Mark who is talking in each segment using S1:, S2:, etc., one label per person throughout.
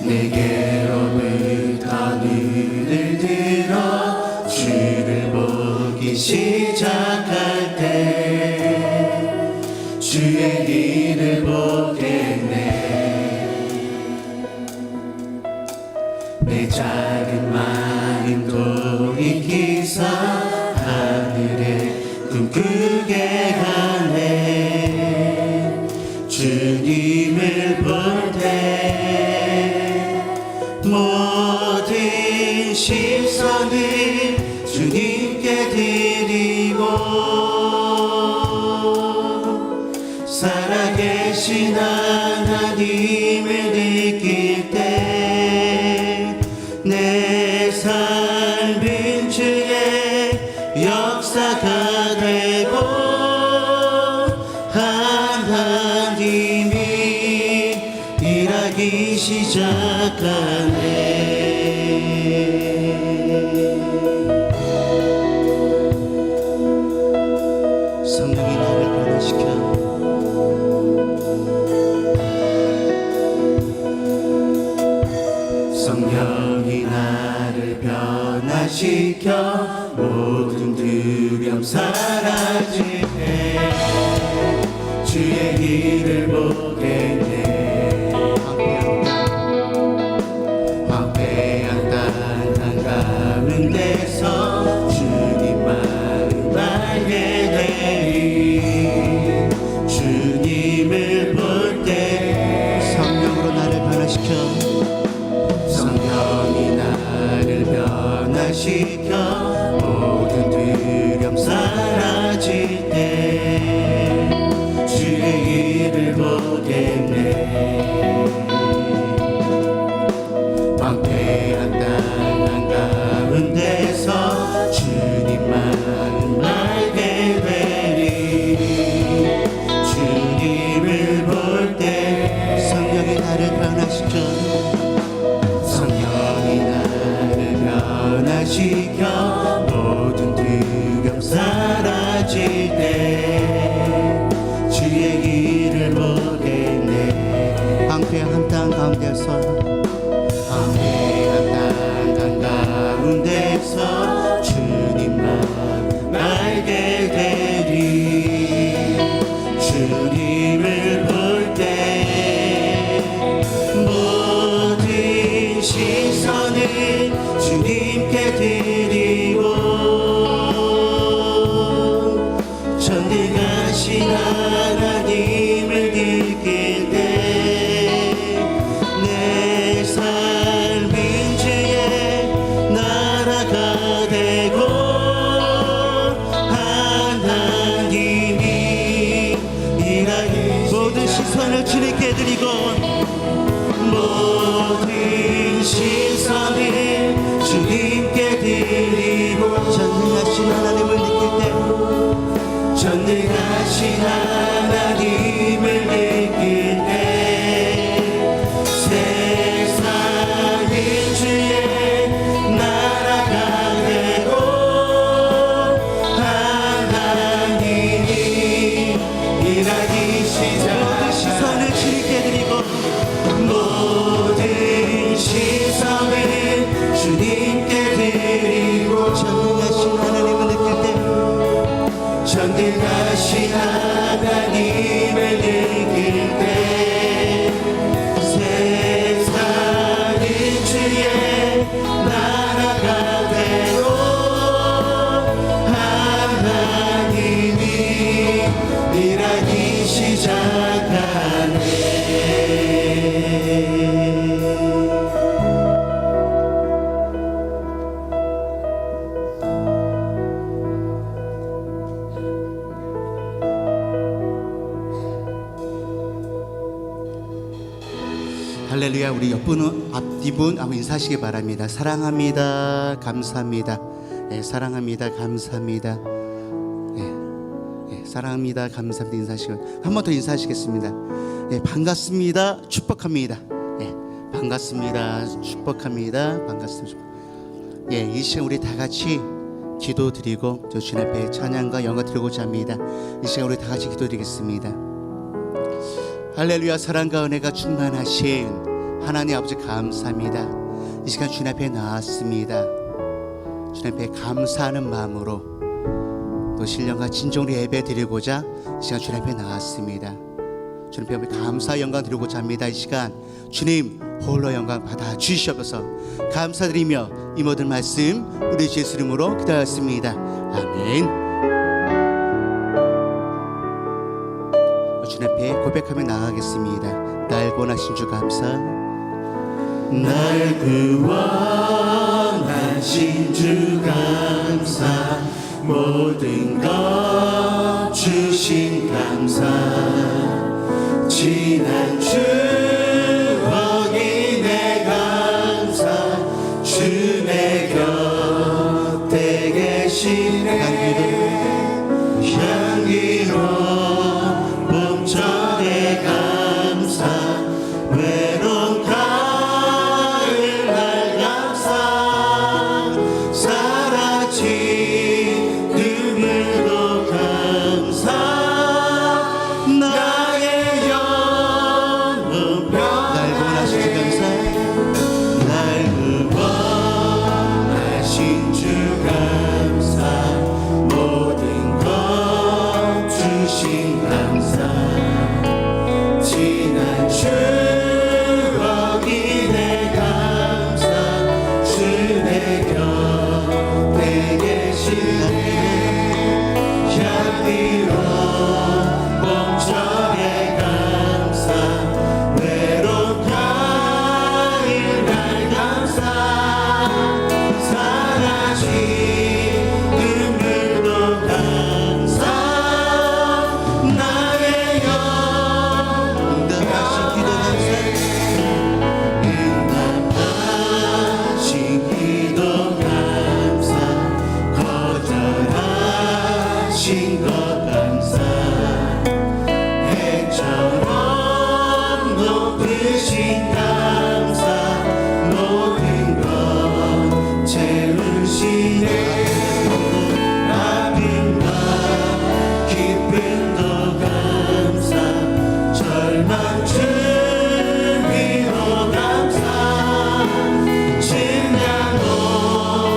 S1: 내게로부터 눈을 들어 주를 보기 시작할 때 주의 일을 보겠네. 내 작은 마음 돌이키사 하늘에 꿈꾸게 하네. 주님을 볼 때 모든 시선을 주님께 드리고 살아계신 하나님을 느낄 때 내 삶은 주의 역사가 되고 하나님이 일하기 시작하네. 성령이 나를 변화시켜 성령이 나를 변화시켜 모든 두려움 사라질 때 주의 길을 보겠네. 황폐한 땅 한가운데서 주님만을 알게 되리. 주님을 볼 때 성령으로 나를 변화시켜 성령이 나를 변화시켜 모든 두려움 사라질 때 주의 일을 보겠네. 황폐한 땅 한가운데서 주님만 알게 되리. 주님을 볼 때 성령이 나를 변화시켜 성령이 나를 변화시켜 모든 두려움 사라질 때 주의 길을 보겠네. 황폐한 땅 가운데서 황폐한 땅 가운데서 주님만 알게 되리. 주님을 볼 때 모든 시선을 주님께 드리고 전능하신 하나님을 느낄 때 내 삶은 주의 나라가 되고 하나님이 일하기 모든 시선을 주님께 드리고 모든 시선을 주님께 드리고 전능하신 하나님을 느낄 때 전능하신 하나님을 느낄 때 세상은 주의 나라가 되고 하나님이 일하기 시작. 모든 시선을 주님께 드리고 모든 시선을 주님께 드리고 전능하신 하나님을 느낄 때 전능하신 하나님을 느낄 때 세상은 주의 나라가 되고 하나님이 일하기 시작하네. 할렐루야. 우리 옆분 앞뒤분 인사하시기 바랍니다. 사랑합니다. 감사합니다. 사랑합니다. 감사합니다. 사랑합니다. 감사합니다. 인사하시고 한 번 더 인사하시겠습니다. 반갑습니다. 축복합니다. 반갑습니다. 축복합니다. 반갑습니다. 이 시간 우리 다 같이 기도드리고 저 주님 앞에 찬양과 영광 드리고자 합니다. 이 시간 우리 다 같이 기도드리겠습니다. 할렐루야. 사랑과 은혜가 충만하신 하나님 아버지 감사합니다. 이 시간 주님 앞에 나왔습니다. 주님 앞에 감사하는 마음으로 또 신령과 진정으로 예배 드리고자 이 시간 주님 앞에 나왔습니다. 주님 앞에 감사 영광 드리고자 합니다. 이 시간 주님 홀로 영광 받아 주시옵소서. 감사드리며 이 모든 말씀 우리 주 예수 이름으로 기도하였습니다. 아멘. 주님 앞에 고백하며 나아가겠습니다. 날 구원하신 주 감사, 날 구원하신 주 감사, 모든 것 주신 감사, 지난 추억이 내 감사, 주 내 곁에 계시네 향기로운 봄철의 감사, 외로운 가을날 감사, 사라진 눈물도 감사, 나의 영혼 날 구원하신 주 감사, 날 구원하신 주 감사, 모든 것 주신 감사, 지난 추억이 내 감사, 주 내 곁에 계시네 향기로운 봄철의 감사, 외로운 가을날 감사, 사라진 눈물도 감사, 나의 응답하신 기도 감사, 응답하신 기도 감사, 거절하신 것 감사, 해처럼 높으신 감사, 모든 것 채우시네 아픔과 기쁨도 감사, 절망 주위로 감사, 증량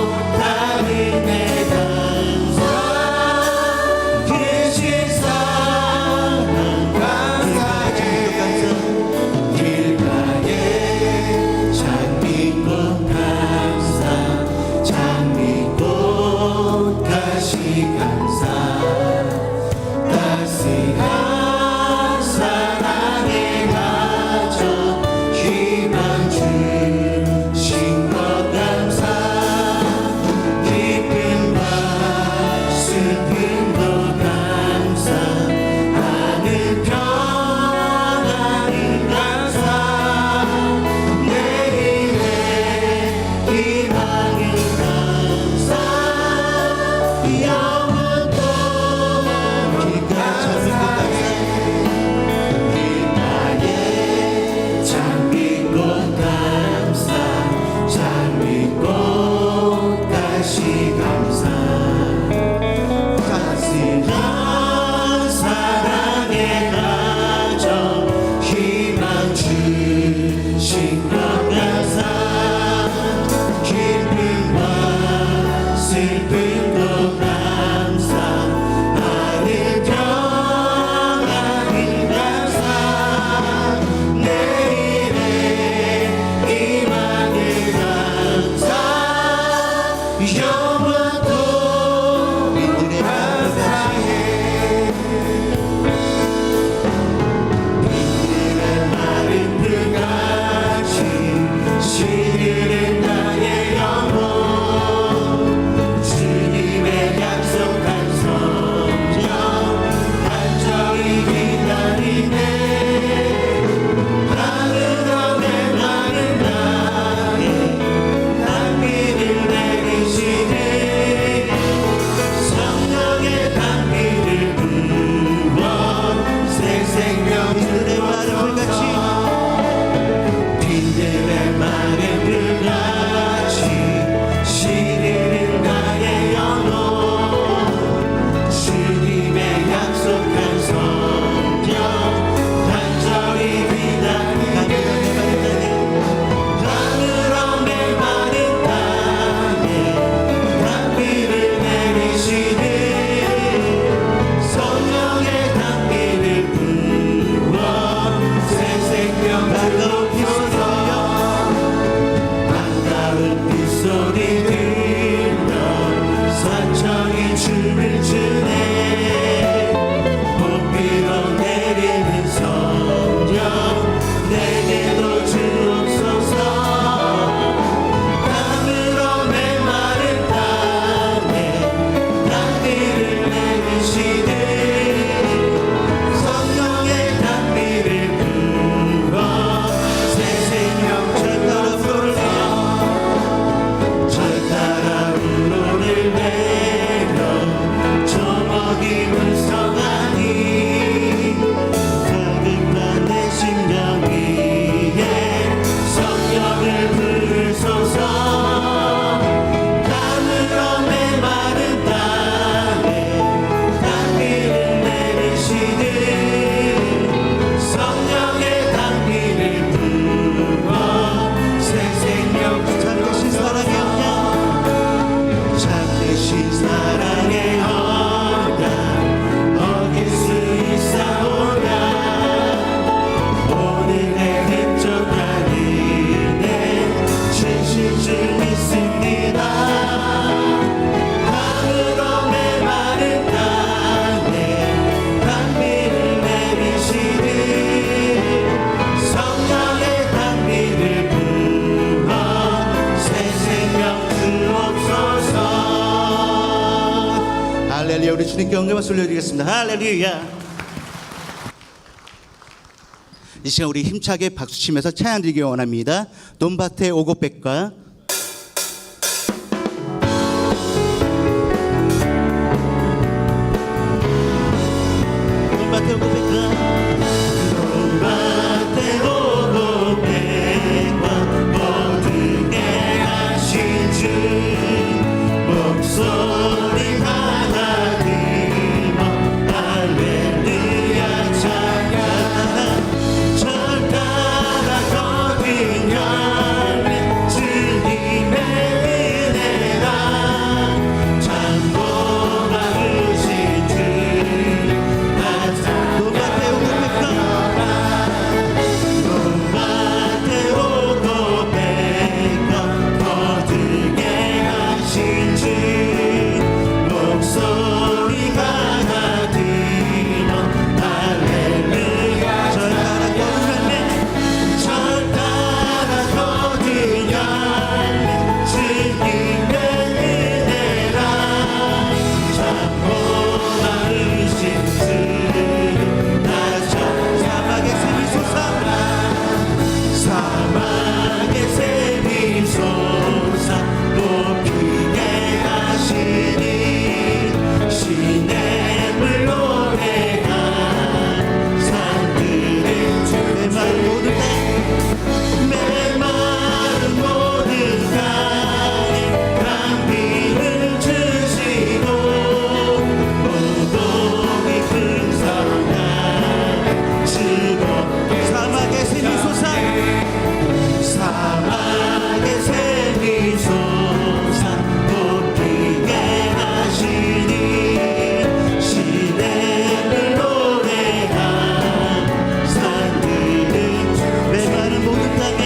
S1: 못하는 내 감사, 크신 사랑 감사해 길가에 주님께 영광을 올려드리겠습니다. 할렐루야. 이 시간 우리 힘차게 박수치면서 찬양드리기 원합니다. 논밭의 오곡백과 논밭의 오곡백과 논밭의 오곡백과 모든 게 하신 주 목소리가 나들며 할렐루야 찬양 절 따라 거듭 열매 주님의 은혜라 참 고마우신 주 논밭에 오곡백과 논밭에 오곡백과 거두게 하신 주 목소리가 나들며 할렐루야 절 따라 거듭 열매 주님의 은혜라 참 고마우신 주 나저 사막의 샘이 솟아 사막의 샘이 솟아 꽃피게 하시니 시냇물 노래가 산들의 메마른 모든 땅에 강비를 주시고 모독이 풍성한 주고 사막의 샘이 솟아 사막의 샘이 솟아 꽃피게 하시니 시냇물 노래한 산들은 메마른 모든 땅에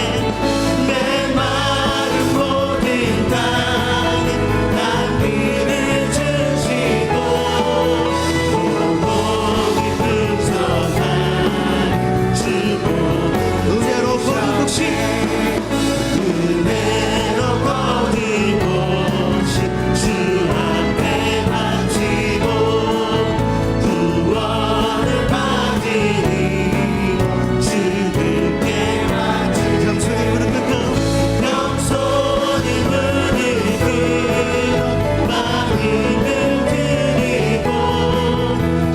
S1: 메마른 모든 땅에 단비를 주시고 모독이 풍성한 주고 은혜로 거듭 복식 은혜로 거듭 복식 주 앞에 바치고 구원을 받으니 주님께 바치고 겸손히 무릎 꿇고 겸손히 무릎 꿇어 마음을 드리고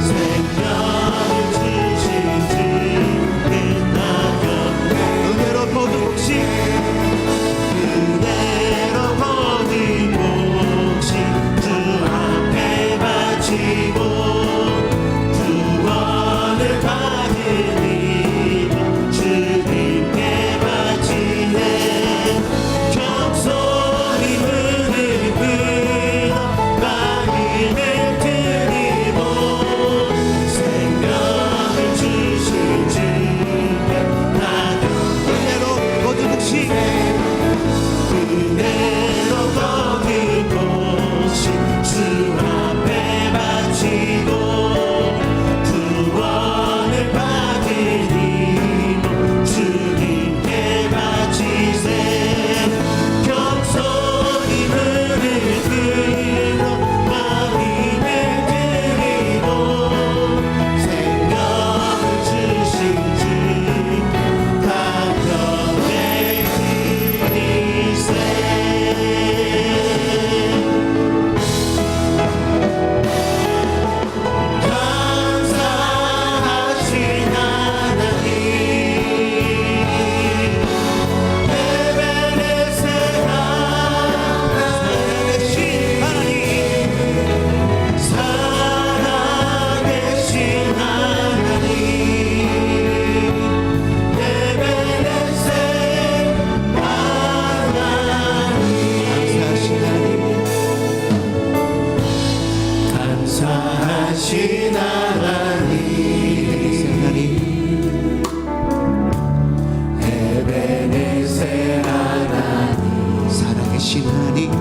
S1: 생명을 주신 주께 나아가 은혜로 거듭 복식 은혜로 거듭 복식 주 앞에 바치고 구원을 받으니 주님께 바치네 겸손히 무릎 꿇어 마음을 드리고 생명을 주신 주께 나도 은혜로 거듭 복식 은혜로 거듭 복식 주 앞에 바치고 구원을 받으니 주님께 바치세 겸손히 무릎 꿇어 마음을 드리고 생명을 주신 주 가볍게 드리세 감사하신 하나님 에베네셀 살아계신 하나님 살아계신 하나님 에베네셀 하나님 감사하신 하나님 에베네셀 하나님 살아계신 하나님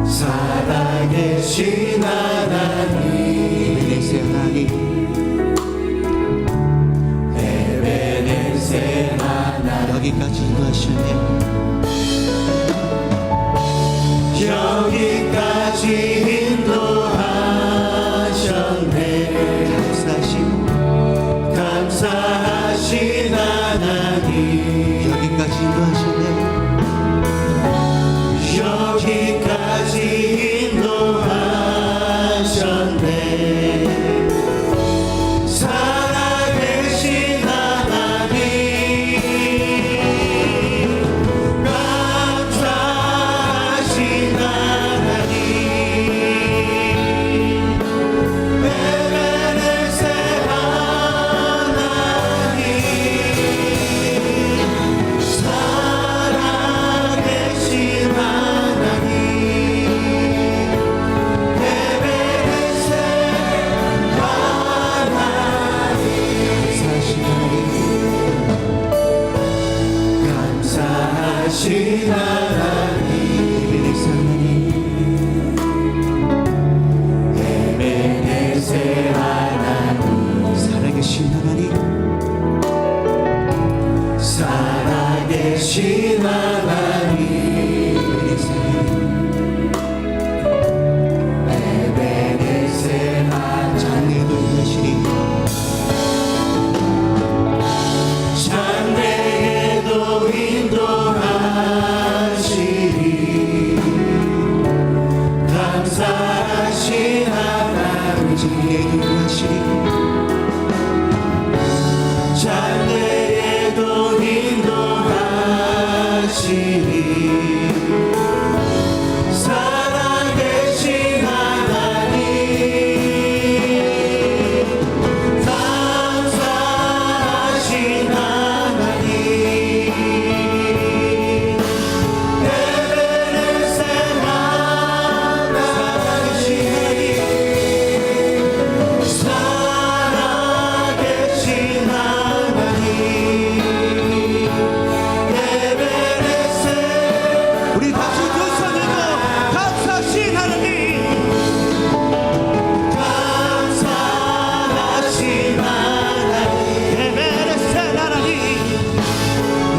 S1: 살아계신 하나님 에베네셀 하나님 에베네셀 하나님 여기까지 인도하시네 여기까지 인도
S2: 살아계신 하나님 에베네셀
S1: 장래도 인하시니
S2: 장래에도 인도하시니 감사하신 하나님
S1: 장래도 인하시니
S2: 장래에도 인도하시니 살아계신 하나님 감사하신 하나님 에베네셀 하나님 살아계신 하나님 에베네셀
S1: 우리 다시 두 손들고 감사하신 하나님
S2: 감사하신 하나님
S1: 에베레셀 하나님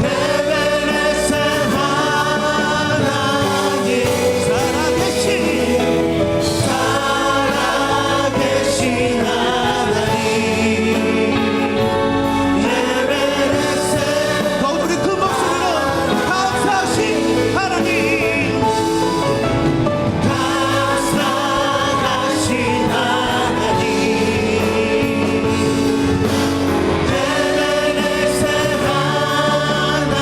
S2: 에베네셀 하나님
S1: 살아계신
S2: 살아계신 하나님 에베네셀
S1: 더욱 우리 큰 목소리로 감사하신 하나님
S2: 감사하신 하나님 에베네셀 하나님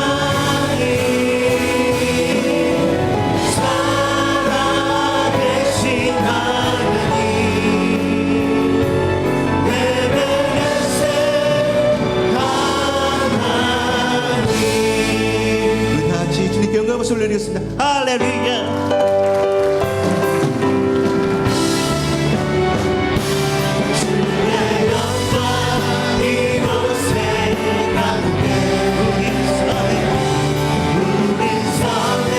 S2: 살아계신 하나님 에베네셀 하나님
S1: 우리 다 같이 주님께 영광의 모습을 올려드리겠습니다. 할렐루야.
S2: 이곳에 가득해 우리 성에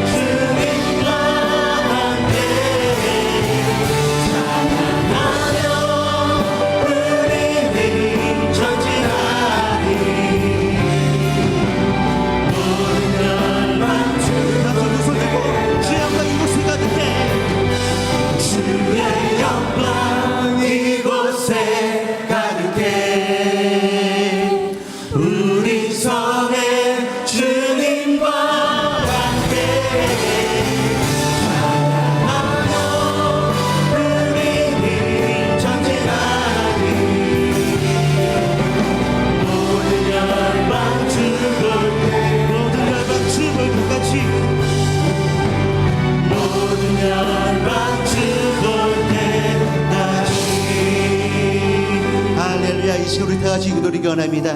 S2: 주님과 함께 찬양하며 우리 전진하리 모든 열방
S1: 다시 두손 들고 주의 영광 이곳에 가득해
S2: 주의 영광 이곳에 가득해 우리 성에 주님과 함께 찬양하며 우리 전진하리 모든 열방 죽을 때
S1: 모든 열방 춤을 같이
S2: 모든 열방 죽을 때까지
S1: 할렐루야. 이 시간 우리 다 같이 기도드리기 원합니다.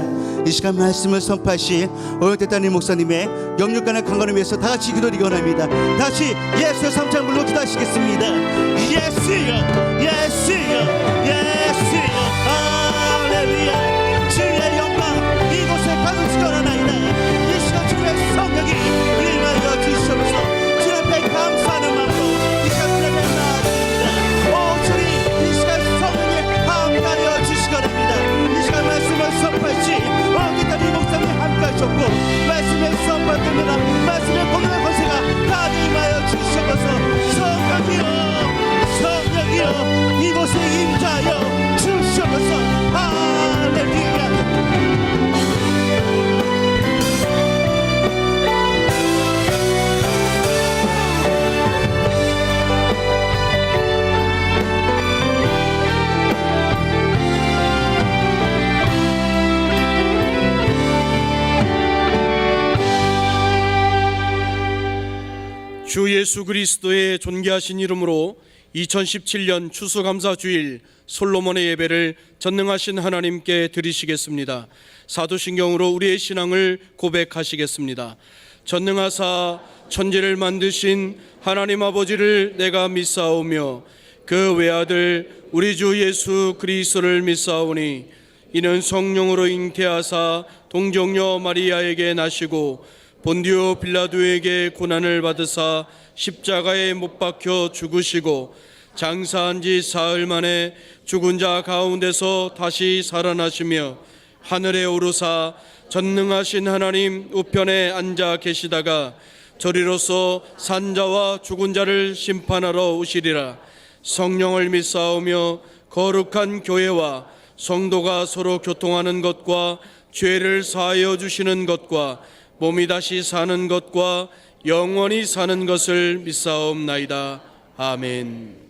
S1: 이 시간 말씀을 선포하실 오영태따님 목사님의 영육간의 강건을 위해서 다 같이 기도드리기 원합니다. 다시 예수의 삼창 불러 기도하시겠습니다. 예수여 예수여 예수여 할렐루야. 주의 영광 이곳에 가득히 걸어나이다. 이 시간 주의 성령이 임하여 주시옵소서. 주님 앞에 감사하는 마음으로 이 시간 주님 앞에 나아갑니다. 오 주님 이 시간 성령이 함께하여 주시기 바랍니다. 이 시간 말씀을 선포하시 오영태따님 목사님 함께하셨고 말씀을 선포하십니다. 말씀의 공연의 권세가 다 임하여 주시옵소서. 성령이여 성령이여 이곳에 임자하여 주시옵소서. 할렐루야.
S3: 주 예수 그리스도의 존귀하신 이름으로 2017년 추수감사주일 솔로몬의 예배를 전능하신 하나님께 드리시겠습니다. 사도신경으로 우리의 신앙을 고백하시겠습니다. 전능하사 천지를 만드신 하나님 아버지를 내가 믿사오며 그 외아들 우리 주 예수 그리스도를 믿사오니 이는 성령으로 잉태하사 동정녀 마리아에게 나시고 본디오 빌라도에게 고난을 받으사 십자가에 못 박혀 죽으시고 장사한 지 사흘 만에 죽은 자 가운데서 다시 살아나시며 하늘에 오르사 전능하신 하나님 우편에 앉아 계시다가 저리로서 산자와 죽은 자를 심판하러 오시리라. 성령을 믿사오며 거룩한 교회와 성도가 서로 교통하는 것과 죄를 사하여 주시는 것과 몸이 다시 사는 것과 영원히 사는 것을 믿사옵나이다. 아멘.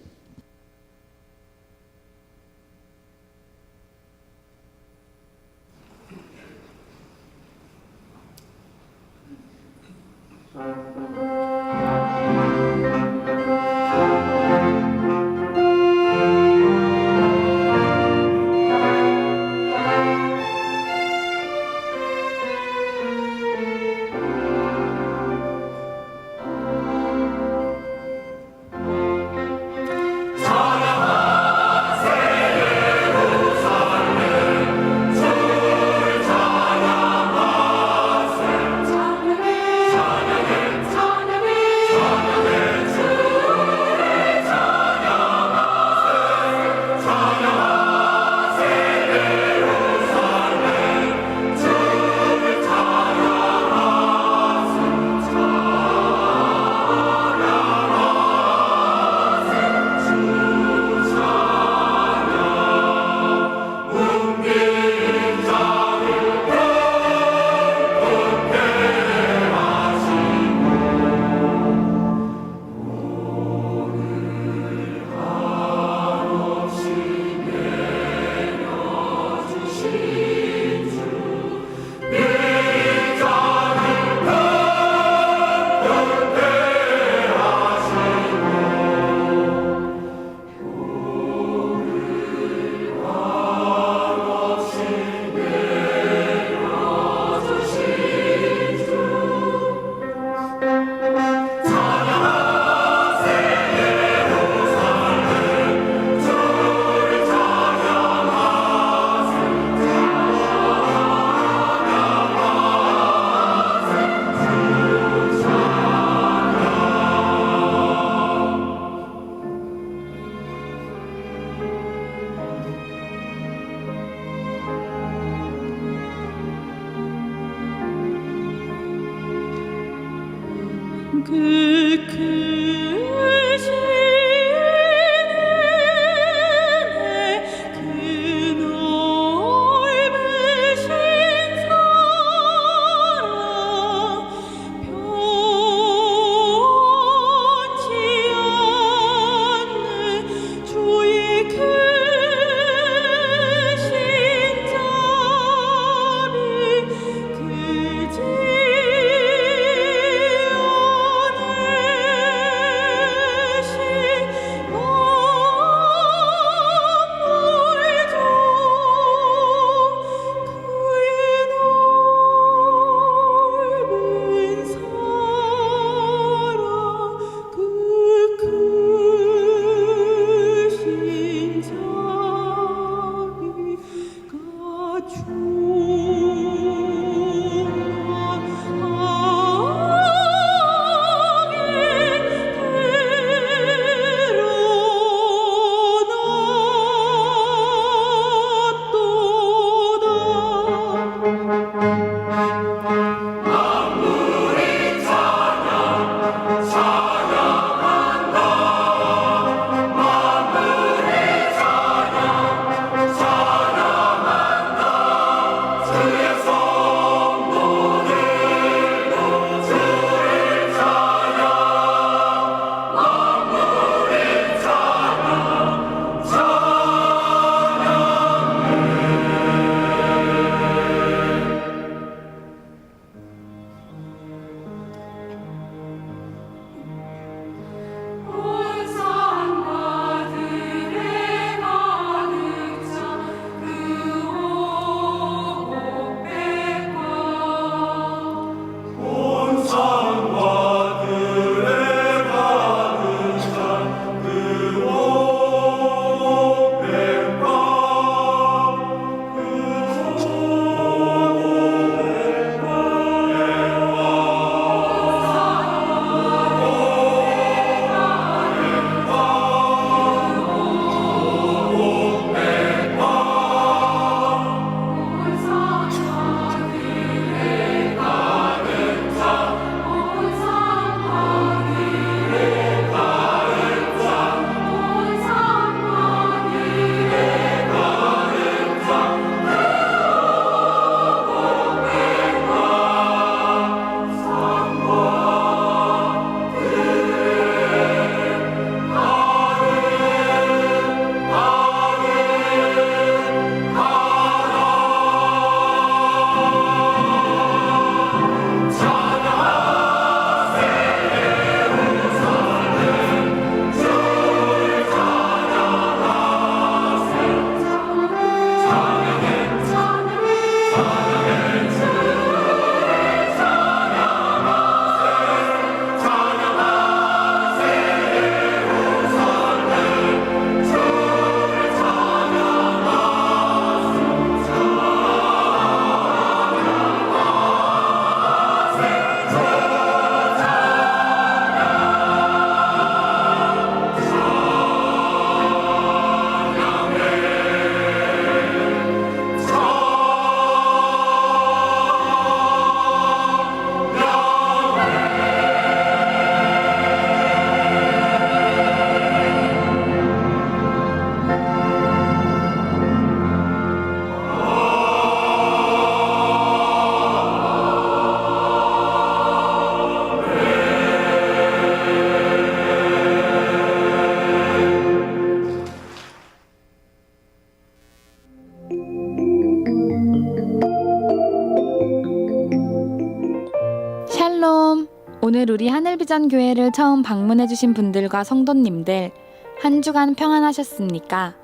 S4: 오늘 우리 하늘비전 교회를 처음 방문해주신 분들과 성도님들, 한 주간 평안하셨습니까?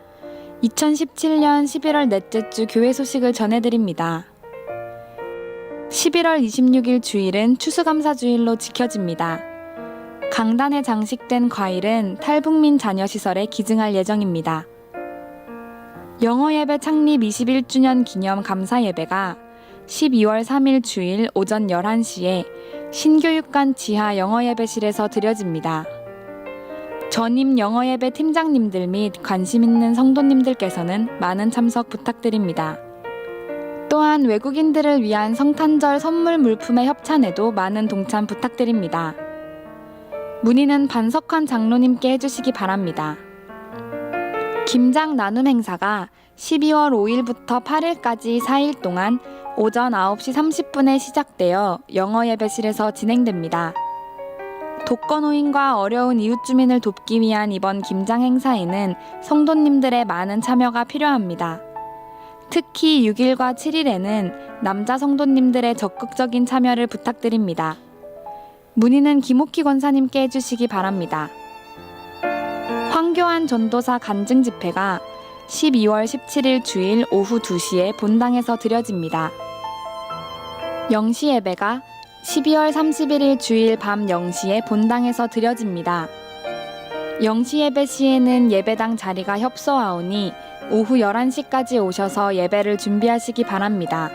S4: 2017년 11월 넷째 주 교회 소식을 전해드립니다. 11월 26일 주일은 추수감사주일로 지켜집니다. 강단에 장식된 과일은 탈북민 자녀시설에 기증할 예정입니다. 영어예배 창립 21주년 기념 감사예배가 12월 3일 주일 오전 11시에 신교육관 지하 영어예배실에서 드려집니다. 전임 영어예배 팀장님들 및 관심 있는 성도님들께서는 많은 참석 부탁드립니다. 또한 외국인들을 위한 성탄절 선물 물품의 협찬에도 많은 동참 부탁드립니다. 문의는 반석환 장로님께 해주시기 바랍니다. 김장 나눔 행사가 12월 5일부터 8일까지 4일 동안 오전 9시 30분에 시작되어 영어예배실에서 진행됩니다. 독거노인과 어려운 이웃주민을 돕기 위한 이번 김장 행사에는 성도님들의 많은 참여가 필요합니다. 특히 6일과 7일에는 남자 성도님들의 적극적인 참여를 부탁드립니다. 문의는 김옥희 권사님께 해주시기 바랍니다. 황교안 전도사 간증 집회가 12월 17일 주일 오후 2시에 본당에서 드려집니다. 영시 예배가 12월 31일 주일 밤 0시에 본당에서 드려집니다. 영시 예배 시에는 예배당 자리가 협소하오니 오후 11시까지 오셔서 예배를 준비하시기 바랍니다.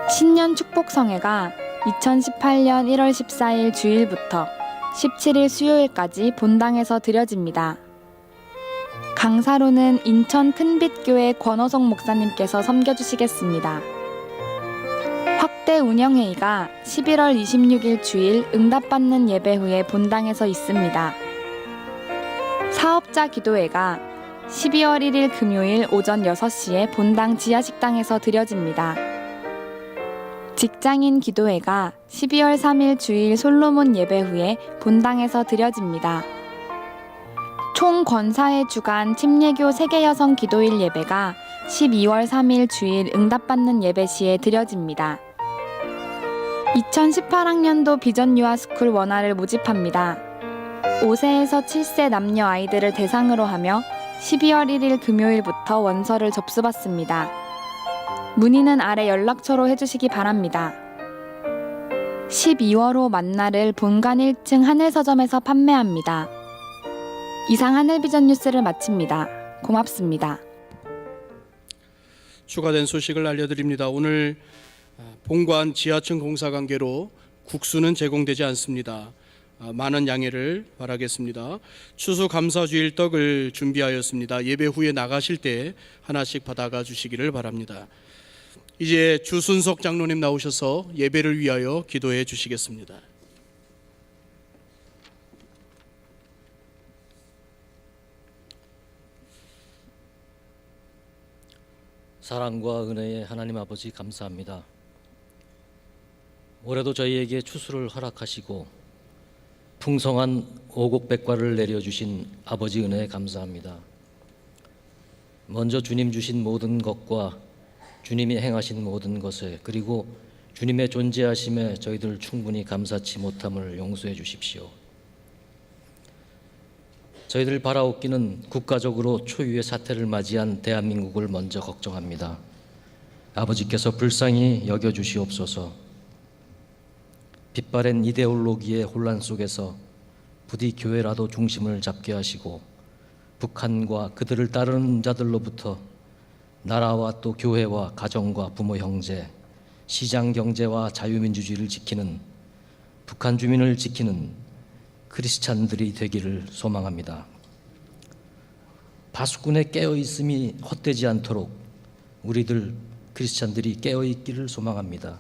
S4: 신년 축복성회가 2018년 1월 14일 주일부터 17일 수요일까지 본당에서 드려집니다. 강사로는 인천 큰빛교회 권호성 목사님께서 섬겨주시겠습니다. 확대 운영회의가 11월 26일 주일 응답받는 예배 후에 본당에서 있습니다. 사업자 기도회가 12월 1일 금요일 오전 6시에 본당 지하식당에서 드려집니다. 직장인 기도회가 12월 3일 주일 솔로몬 예배 후에 본당에서 드려집니다. 총 권사회 주간 침례교 세계여성 기도일 예배가 12월 3일 주일 응답받는 예배 시에 드려집니다. 2018학년도 비전 유아스쿨 원화를 모집합니다. 5세에서 7세 남녀 아이들을 대상으로 하며 12월 1일 금요일부터 원서를 접수받습니다. 문의는 아래 연락처로 해주시기 바랍니다. 12월호 만나를 본관 1층 하늘서점에서 판매합니다. 이상 하늘비전 뉴스를 마칩니다. 고맙습니다.
S3: 추가된 소식을 알려드립니다. 오늘 본관 지하층 공사 관계로 국수는 제공되지 않습니다. 많은 양해를 바라겠습니다. 추수감사주일 떡을 준비하였습니다. 예배 후에 나가실 때 하나씩 받아가 주시기를 바랍니다. 이제 주순석 장로님 나오셔서 예배를 위하여 기도해 주시겠습니다.
S5: 사랑과 은혜의 하나님 아버지 감사합니다. 올해도 저희에게 추수를 허락하시고 풍성한 오곡백과를 내려주신 아버지 은혜에 감사합니다. 먼저 주님 주신 모든 것과 주님이 행하신 모든 것에 그리고 주님의 존재하심에 저희들 충분히 감사치 못함을 용서해 주십시오. 저희들 바라옵기는 국가적으로 초유의 사태를 맞이한 대한민국을 먼저 걱정합니다. 아버지께서 불쌍히 여겨주시옵소서. 빛바랜 이데올로기의 혼란 속에서 부디 교회라도 중심을 잡게 하시고 북한과 그들을 따르는 자들로부터 나라와 또 교회와 가정과 부모 형제, 시장 경제와 자유민주주의를 지키는 북한 주민을 지키는 크리스찬들이 되기를 소망합니다. 파수꾼의 깨어있음이 헛되지 않도록 우리들 크리스찬들이 깨어있기를 소망합니다.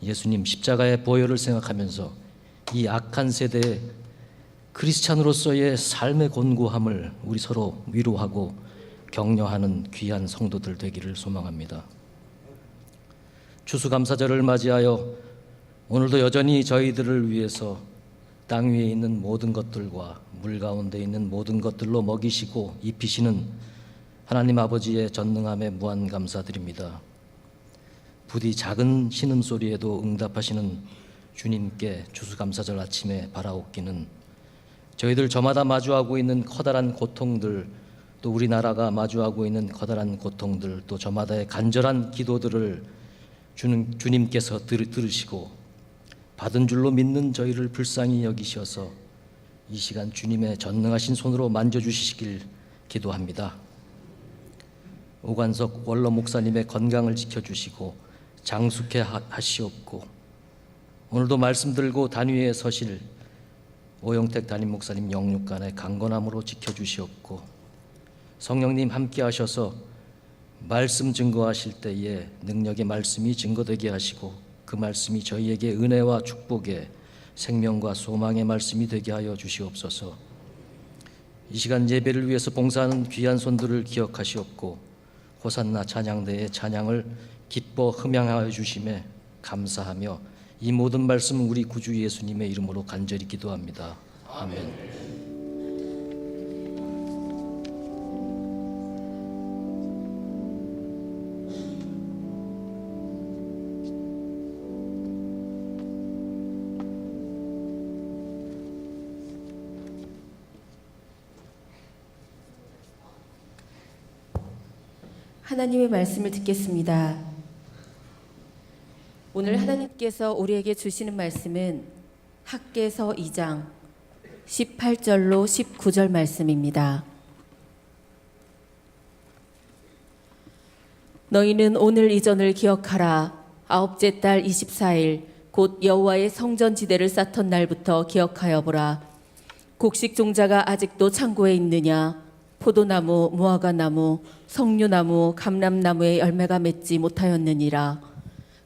S5: 예수님 십자가의 보혈을 생각하면서 이 악한 세대의 크리스찬으로서의 삶의 곤고함을 우리 서로 위로하고 격려하는 귀한 성도들 되기를 소망합니다. 추수감사절을 맞이하여 오늘도 여전히 저희들을 위해서 땅 위에 있는 모든 것들과 물 가운데 있는 모든 것들로 먹이시고 입히시는 하나님 아버지의 전능함에 무한 감사드립니다. 부디 작은 신음소리에도 응답하시는 주님께 추수감사절 아침에 바라옵기는 저희들 저마다 마주하고 있는 커다란 고통들, 또 우리나라가 마주하고 있는 커다란 고통들, 또 저마다의 간절한 기도들을 주님께서 들으시고 받은 줄로 믿는 저희를 불쌍히 여기셔서 이 시간 주님의 전능하신 손으로 만져주시길 기도합니다. 오관석 원로 목사님의 건강을 지켜주시고 장숙해 하시옵고, 오늘도 말씀 들고 단위에 서실 오영택 담임 목사님 영육간의 강건함으로 지켜주시옵고, 성령님 함께 하셔서 말씀 증거하실 때에 능력의 말씀이 증거되게 하시고 그 말씀이 저희에게 은혜와 축복의 생명과 소망의 말씀이 되게 하여 주시옵소서. 이 시간 예배를 위해서 봉사하는 귀한 손들을 기억하시옵고 호산나 찬양대의 찬양을 기뻐 흠양하여 주심에 감사하며 이 모든 말씀 우리 구주 예수님의 이름으로 간절히 기도합니다. 아멘.
S6: 하나님의 말씀을 듣겠습니다. 오늘 하나님께서 우리에게 주시는 말씀은 학개서 2장 18절로 19절 말씀입니다. 너희는 오늘 이전을 기억하라. 아홉째 달 24일 곧 여호와의 성전 지대를 쌓던 날부터 기억하여 보라. 곡식 종자가 아직도 창고에 있느냐? 포도나무, 무화과나무, 석류나무, 감람나무의 열매가 맺지 못하였느니라.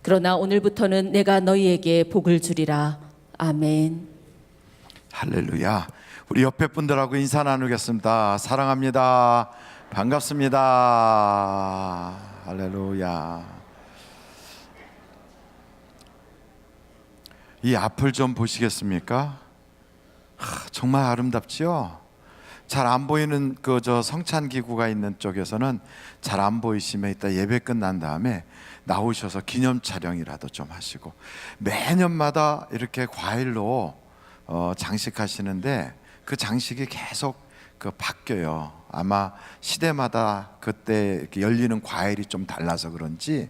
S6: 그러나 오늘부터는 내가 너희에게 복을 주리라. 아멘.
S7: 할렐루야. 우리 옆에 분들하고 인사 나누겠습니다. 사랑합니다. 반갑습니다. 할렐루야. 이 앞을 좀 보시겠습니까? 정말 아름답지요? 잘 안 보이는 그 저 성찬 기구가 있는 쪽에서는 잘 안 보이시면 이따 예배 끝난 다음에 나오셔서 기념 촬영이라도 좀 하시고, 매년마다 이렇게 과일로 장식하시는데 그 장식이 계속 그 바뀌어요. 아마 시대마다 그때 이렇게 열리는 과일이 좀 달라서 그런지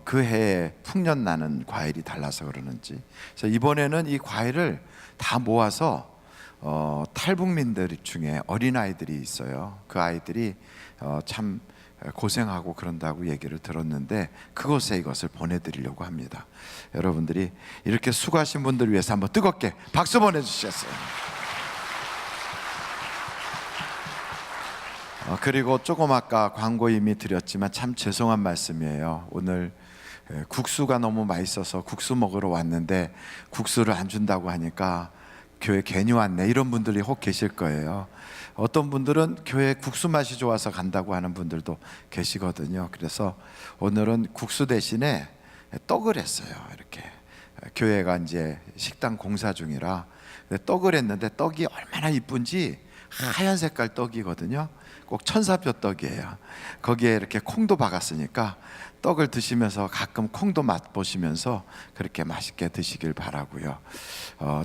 S7: 그 해에 풍년 나는 과일이 달라서 그러는지, 그래서 이번에는 이 과일을 다 모아서 탈북민들 중에 어린아이들이 있어요. 그 아이들이 참 고생하고 그런다고 얘기를 들었는데 그곳에 이것을 보내드리려고 합니다. 여러분들이 이렇게 수고하신 분들을 위해서 한번 뜨겁게 박수 보내주셨어요. 그리고 조금 아까 광고 이미 드렸지만 참 죄송한 말씀이에요. 오늘 국수가 너무 맛있어서 국수 먹으러 왔는데 국수를 안 준다고 하니까 교회 괜히 왔네 이런 분들이 혹 계실 거예요. 어떤 분들은 교회 국수 맛이 좋아서 간다고 하는 분들도 계시거든요. 그래서 오늘은 국수 대신에 떡을 했어요. 이렇게 교회가 이제 식당 공사 중이라 떡을 했는데 떡이 얼마나 이쁜지 하얀 색깔 떡이거든요. 꼭 천사뼈 떡이에요. 거기에 이렇게 콩도 박았으니까 떡을 드시면서 가끔 콩도 맛보시면서 그렇게 맛있게 드시길 바라고요.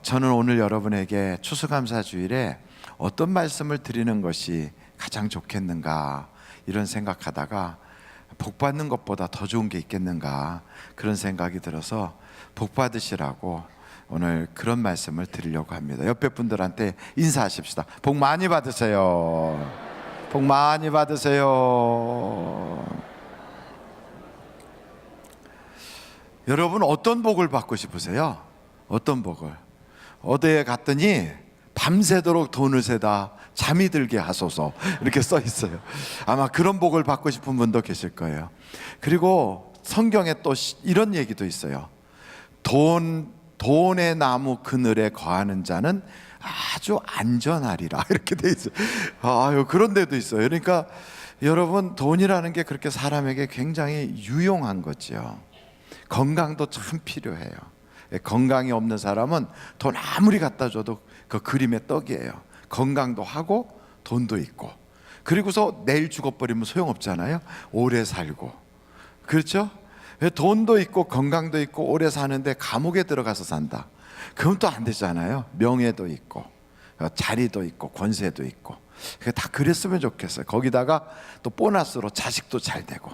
S7: 저는 오늘 여러분에게 추수감사주일에 어떤 말씀을 드리는 것이 가장 좋겠는가 이런 생각하다가 복 받는 것보다 더 좋은 게 있겠는가 그런 생각이 들어서 복 받으시라고 오늘 그런 말씀을 드리려고 합니다. 옆에 분들한테 인사하십시다. 복 많이 받으세요. 복 많이 받으세요. 여러분 어떤 복을 받고 싶으세요? 어떤 복을? 어디에 갔더니 밤새도록 돈을 세다 잠이 들게 하소서 이렇게 써 있어요. 아마 그런 복을 받고 싶은 분도 계실 거예요. 그리고 성경에 또 이런 얘기도 있어요. 돈의 나무 그늘에 거하는 자는 아주 안전하리라 이렇게 돼 있어요. 아유, 그런 데도 있어요. 그러니까 여러분 돈이라는 게 그렇게 사람에게 굉장히 유용한 거죠. 건강도 참 필요해요. 건강이 없는 사람은 돈 아무리 갖다 줘도 그 그림의 떡이에요. 건강도 하고 돈도 있고, 그리고서 내일 죽어버리면 소용없잖아요. 오래 살고, 그렇죠? 돈도 있고 건강도 있고 오래 사는데 감옥에 들어가서 산다. 그건 또 안 되잖아요. 명예도 있고 자리도 있고 권세도 있고. 다 그랬으면 좋겠어요. 거기다가 또 보너스로 자식도 잘 되고.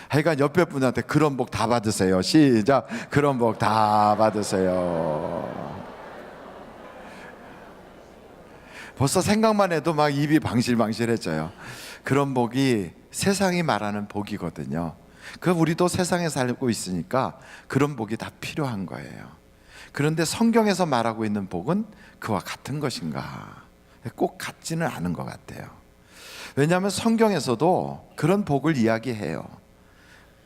S7: 하여간 옆에 분한테 그런 복 다 받으세요. 시작. 그런 복 다 받으세요. 벌써 생각만 해도 막 입이 방실방실해져요. 그런 복이 세상이 말하는 복이거든요. 그 우리도 세상에 살고 있으니까 그런 복이 다 필요한 거예요. 그런데 성경에서 말하고 있는 복은 그와 같은 것인가? 꼭 같지는 않은 것 같아요. 왜냐하면 성경에서도 그런 복을 이야기해요.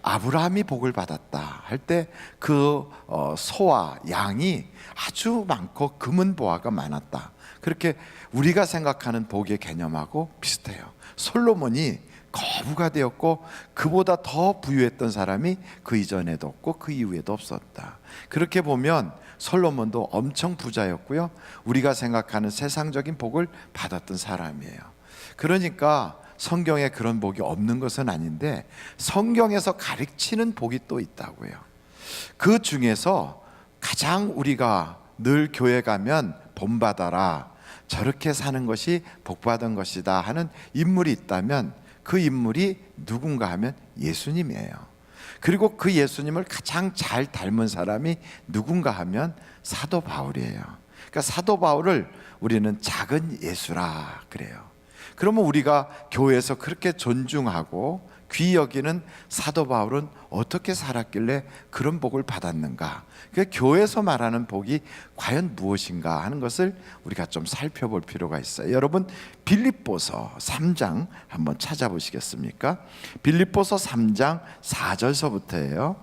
S7: 아브라함이 복을 받았다 할 때 그 소와 양이 아주 많고 금은 보화가 많았다. 그렇게 우리가 생각하는 복의 개념하고 비슷해요. 솔로몬이 거부가 되었고 그보다 더 부유했던 사람이 그 이전에도 없고 그 이후에도 없었다. 그렇게 보면 솔로몬도 엄청 부자였고요, 우리가 생각하는 세상적인 복을 받았던 사람이에요. 그러니까 성경에 그런 복이 없는 것은 아닌데 성경에서 가르치는 복이 또 있다고요. 그 중에서 가장 우리가 늘 교회 가면 본받아라, 저렇게 사는 것이 복받은 것이다 하는 인물이 있다면 그 인물이 누군가 하면 예수님이에요. 그리고 그 예수님을 가장 잘 닮은 사람이 누군가 하면 사도 바울이에요. 그러니까 사도 바울을 우리는 작은 예수라 그래요. 그러면 우리가 교회에서 그렇게 존중하고 귀히 여기는 사도 바울은 어떻게 살았길래 그런 복을 받았는가? 그 교회에서 말하는 복이 과연 무엇인가 하는 것을 우리가 좀 살펴볼 필요가 있어요. 여러분, 빌립보서 3장 한번 찾아보시겠습니까? 빌립보서 3장 4절서부터예요.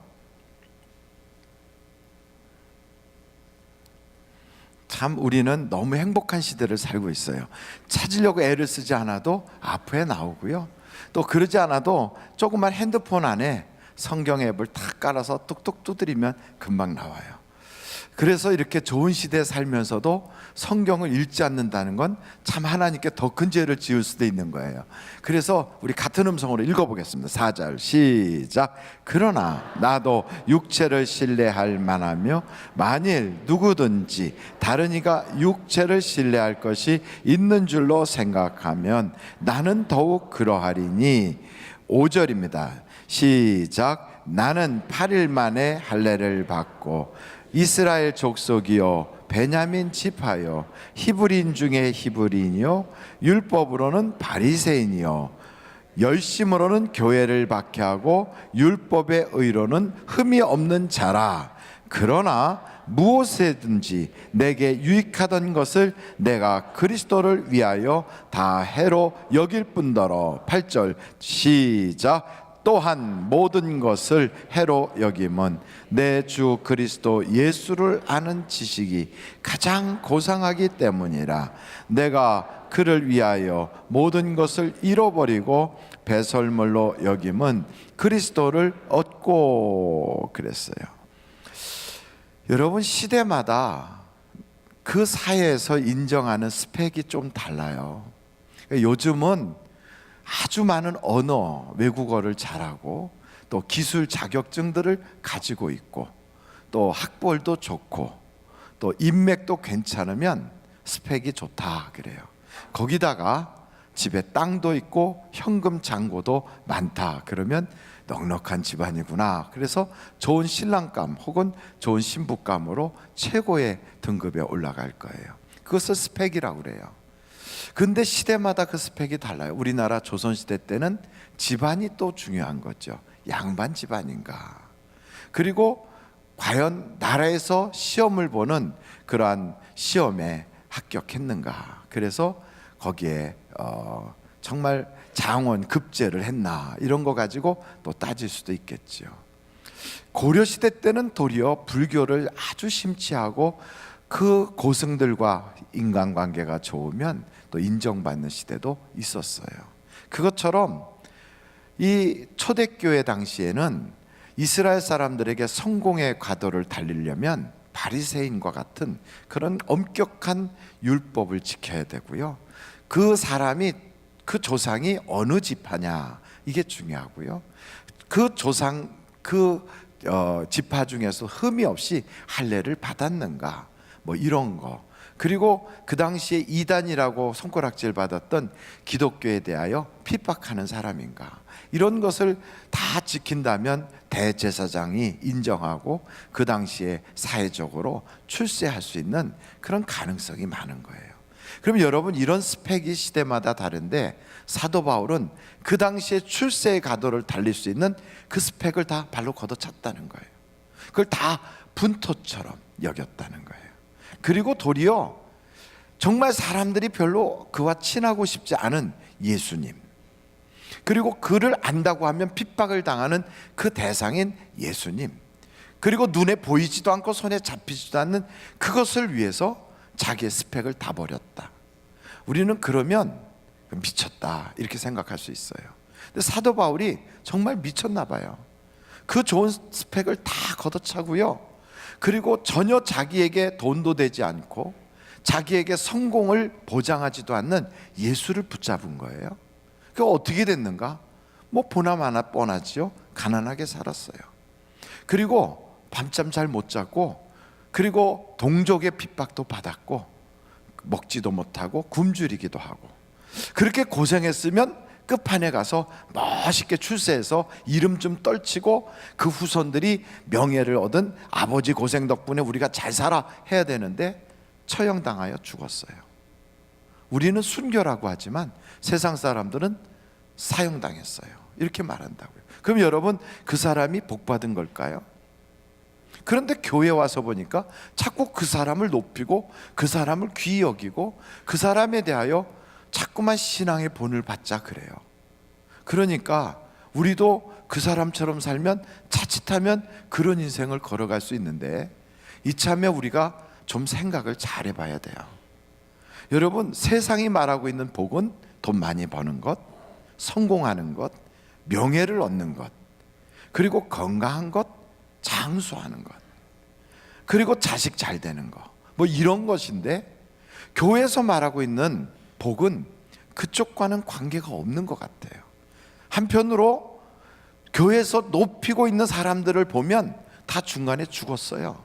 S7: 참 우리는 너무 행복한 시대를 살고 있어요. 찾으려고 애를 쓰지 않아도 앞에 나오고요, 또 그러지 않아도 조그만 핸드폰 안에 성경 앱을 탁 깔아서 뚝뚝 두드리면 금방 나와요. 그래서 이렇게 좋은 시대에 살면서도 성경을 읽지 않는다는 건 참 하나님께 더 큰 죄를 지을 수도 있는 거예요. 그래서 우리 같은 음성으로 읽어보겠습니다. 4절 시작. 그러나 나도 육체를 신뢰할 만하며 만일 누구든지 다른 이가 육체를 신뢰할 것이 있는 줄로 생각하면 나는 더욱 그러하리니. 5절입니다. 시작. 나는 8일 만에 할례를 받고 이스라엘 족속이요 베냐민 지파요 히브리인 중에 히브리인이요 율법으로는 바리새인이요 열심으로는 교회를 박해하고 율법의 의로는 흠이 없는 자라. 그러나 무엇이든지 내게 유익하던 것을 내가 그리스도를 위하여 다 해로 여길 뿐더러. 8절 시작. 또한 모든 것을 해로 여김은 내 주 그리스도 예수를 아는 지식이 가장 고상하기 때문이라. 내가 그를 위하여 모든 것을 잃어버리고 배설물로 여김은 그리스도를 얻고. 그랬어요. 여러분, 시대마다 그 사회에서 인정하는 스펙이 좀 달라요. 요즘은 아주 많은 언어, 외국어를 잘하고 또 기술 자격증들을 가지고 있고 또 학벌도 좋고 또 인맥도 괜찮으면 스펙이 좋다 그래요. 거기다가 집에 땅도 있고 현금 잔고도 많다 그러면 넉넉한 집안이구나. 그래서 좋은 신랑감 혹은 좋은 신부감으로 최고의 등급에 올라갈 거예요. 그것을 스펙이라고 그래요. 근데 시대마다 그 스펙이 달라요. 우리나라 조선시대 때는 집안이 또 중요한 거죠. 양반 집안인가. 그리고 과연 나라에서 시험을 보는 그러한 시험에 합격했는가. 그래서 거기에 정말 장원 급제를 했나 이런 거 가지고 또 따질 수도 있겠죠. 고려시대 때는 도리어 불교를 아주 심취하고 그 고승들과 인간관계가 좋으면 또 인정받는 시대도 있었어요. 그것처럼 이 초대교회 당시에는 이스라엘 사람들에게 성공의 과도를 달리려면 바리새인과 같은 그런 엄격한 율법을 지켜야 되고요, 그 사람이 그 조상이 어느 지파냐 이게 중요하고요, 그 조상 그 지파 중에서 흠이 없이 할례를 받았는가, 뭐 이런 거. 그리고 그 당시에 이단이라고 손가락질 받았던 기독교에 대하여 핍박하는 사람인가, 이런 것을 다 지킨다면 대제사장이 인정하고 그 당시에 사회적으로 출세할 수 있는 그런 가능성이 많은 거예요. 그럼 여러분, 이런 스펙이 시대마다 다른데 사도 바울은 그 당시에 출세의 가도를 달릴 수 있는 그 스펙을 다 발로 걷어찼다는 거예요. 그걸 다 분토처럼 여겼다는 거예요. 그리고 도리어 정말 사람들이 별로 그와 친하고 싶지 않은 예수님, 그리고 그를 안다고 하면 핍박을 당하는 그 대상인 예수님, 그리고 눈에 보이지도 않고 손에 잡히지도 않는 그것을 위해서 자기의 스펙을 다 버렸다. 우리는 그러면 미쳤다 이렇게 생각할 수 있어요. 근데 사도 바울이 정말 미쳤나 봐요. 그 좋은 스펙을 다 걷어차고요, 그리고 전혀 자기에게 돈도 되지 않고 자기에게 성공을 보장하지도 않는 예수를 붙잡은 거예요. 그 어떻게 됐는가? 뭐 보나마나 뻔하지요. 가난하게 살았어요. 그리고 밤잠 잘 못 자고, 그리고 동족의 핍박도 받았고, 먹지도 못하고 굶주리기도 하고, 그렇게 고생했으면 끝판에 가서 멋있게 출세해서 이름 좀 떨치고 그 후손들이 명예를 얻은 아버지 고생 덕분에 우리가 잘 살아 해야 되는데 처형당하여 죽었어요. 우리는 순교라고 하지만 세상 사람들은 사형당했어요. 이렇게 말한다고요. 그럼 여러분, 그 사람이 복받은 걸까요? 그런데 교회 와서 보니까 자꾸 그 사람을 높이고 그 사람을 귀히 여기고 그 사람에 대하여 자꾸만 신앙의 본을 받자 그래요. 그러니까 우리도 그 사람처럼 살면 자칫하면 그런 인생을 걸어갈 수 있는데, 이참에 우리가 좀 생각을 잘 해봐야 돼요. 여러분, 세상이 말하고 있는 복은 돈 많이 버는 것, 성공하는 것, 명예를 얻는 것, 그리고 건강한 것, 장수하는 것, 그리고 자식 잘 되는 것, 뭐 이런 것인데, 교회에서 말하고 있는 복은 그쪽과는 관계가 없는 것 같아요. 한편으로 교회에서 높이고 있는 사람들을 보면 다 중간에 죽었어요.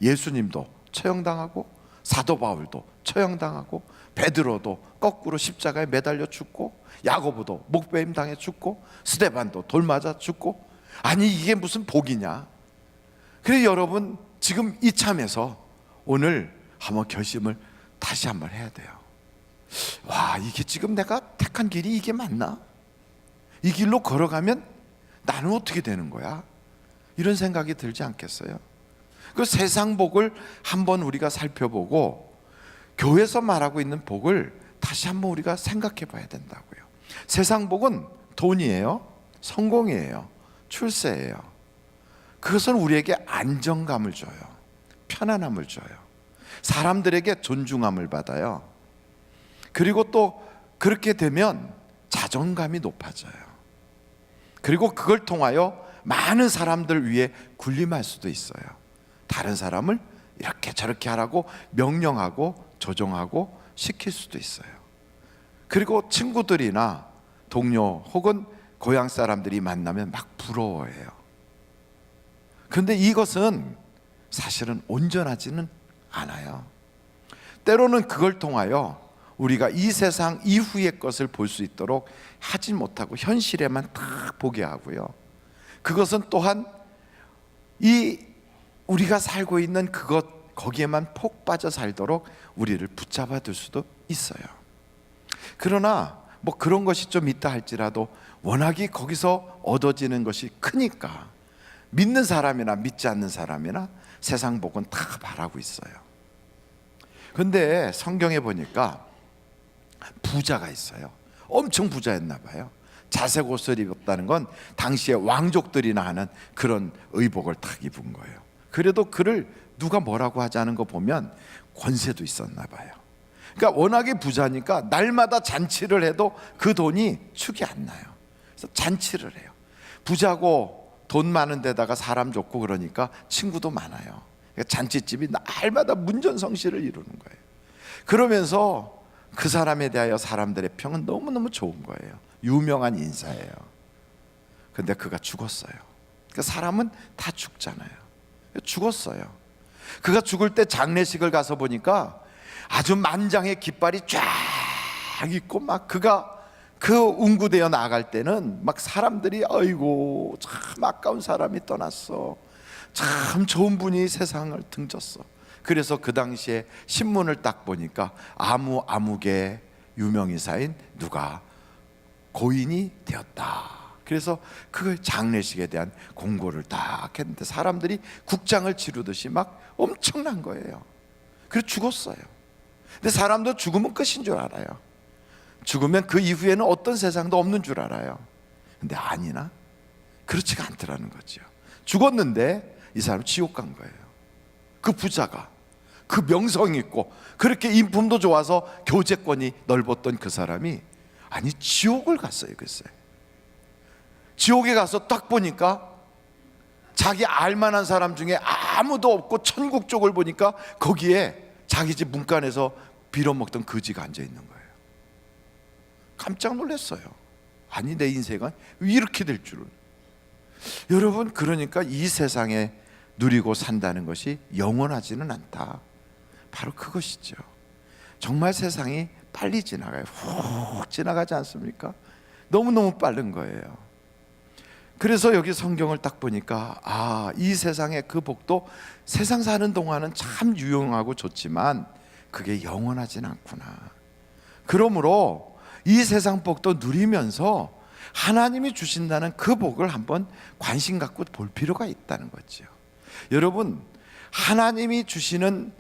S7: 예수님도 처형당하고, 사도 바울도 처형당하고, 베드로도 거꾸로 십자가에 매달려 죽고, 야고보도 목베임 당해 죽고, 스데반도 돌 맞아 죽고. 아니, 이게 무슨 복이냐? 그래서 여러분, 지금 이참에서 오늘 한번 결심을 다시 한번 해야 돼요. 와, 이게 지금 내가 택한 길이 이게 맞나? 이 길로 걸어가면 나는 어떻게 되는 거야? 이런 생각이 들지 않겠어요? 그 세상 복을 한번 우리가 살펴보고 교회에서 말하고 있는 복을 다시 한번 우리가 생각해 봐야 된다고요. 세상 복은 돈이에요, 성공이에요, 출세예요. 그것은 우리에게 안정감을 줘요, 편안함을 줘요, 사람들에게 존중함을 받아요. 그리고 또 그렇게 되면 자존감이 높아져요. 그리고 그걸 통하여 많은 사람들 위해 군림할 수도 있어요. 다른 사람을 이렇게 저렇게 하라고 명령하고 조종하고 시킬 수도 있어요. 그리고 친구들이나 동료 혹은 고향 사람들이 만나면 막 부러워해요. 그런데 이것은 사실은 온전하지는 않아요. 때로는 그걸 통하여 우리가 이 세상 이후의 것을 볼 수 있도록 하지 못하고 현실에만 딱 보게 하고요, 그것은 또한 이 우리가 살고 있는 그것 거기에만 폭 빠져 살도록 우리를 붙잡아 둘 수도 있어요. 그러나 뭐 그런 것이 좀 있다 할지라도 워낙에 거기서 얻어지는 것이 크니까 믿는 사람이나 믿지 않는 사람이나 세상 복은 다 바라고 있어요. 그런데 성경에 보니까 부자가 있어요. 엄청 부자였나 봐요. 자색 옷을 입었다는 건 당시에 왕족들이나 하는 그런 의복을 딱 입은 거예요. 그래도 그를 누가 뭐라고 하지 않은 거 보면 권세도 있었나 봐요. 그러니까 워낙에 부자니까 날마다 잔치를 해도 그 돈이 축이 안 나요. 그래서 잔치를 해요. 부자고 돈 많은 데다가 사람 좋고 그러니까 친구도 많아요. 그러니까 잔치집이 날마다 문전성시를 이루는 거예요. 그러면서 그 사람에 대하여 사람들의 평은 너무너무 좋은 거예요. 유명한 인사예요. 근데 그가 죽었어요. 그러니까 사람은 다 죽잖아요. 죽었어요. 그가 죽을 때 장례식을 가서 보니까 아주 만장의 깃발이 쫙 있고 막 그가 그 운구되어 나갈 때는 막 사람들이 아이고 참 아까운 사람이 떠났어, 참 좋은 분이 세상을 등졌어. 그래서 그 당시에 신문을 딱 보니까 아무개 유명인사인 누가 고인이 되었다. 그래서 그 장례식에 대한 공고를 딱 했는데 사람들이 국장을 치르듯이 막 엄청난 거예요. 그래서 죽었어요. 근데 사람도 죽으면 끝인 줄 알아요. 죽으면 그 이후에는 어떤 세상도 없는 줄 알아요. 근데 아니나? 그렇지가 않더라는 거죠. 죽었는데 이 사람 지옥 간 거예요. 그 부자가, 그 명성 있고 그렇게 인품도 좋아서 교제권이 넓었던 그 사람이 아니 지옥을 갔어요. 글쎄, 지옥에 가서 딱 보니까 자기 알만한 사람 중에 아무도 없고 천국 쪽을 보니까 거기에 자기 집 문간에서 빌어먹던 거지가 앉아있는 거예요. 깜짝 놀랐어요. 아니 내 인생은 이렇게 될 줄은. 여러분, 그러니까 이 세상에 누리고 산다는 것이 영원하지는 않다. 바로 그것이죠. 정말 세상이 빨리 지나가요. 훅 지나가지 않습니까? 너무너무 빠른 거예요. 그래서 여기 성경을 딱 보니까 이 세상의 그 복도 세상 사는 동안은 참 유용하고 좋지만 그게 영원하진 않구나. 그러므로 이 세상 복도 누리면서 하나님이 주신다는 그 복을 한번 관심 갖고 볼 필요가 있다는 거죠. 여러분, 하나님이 주시는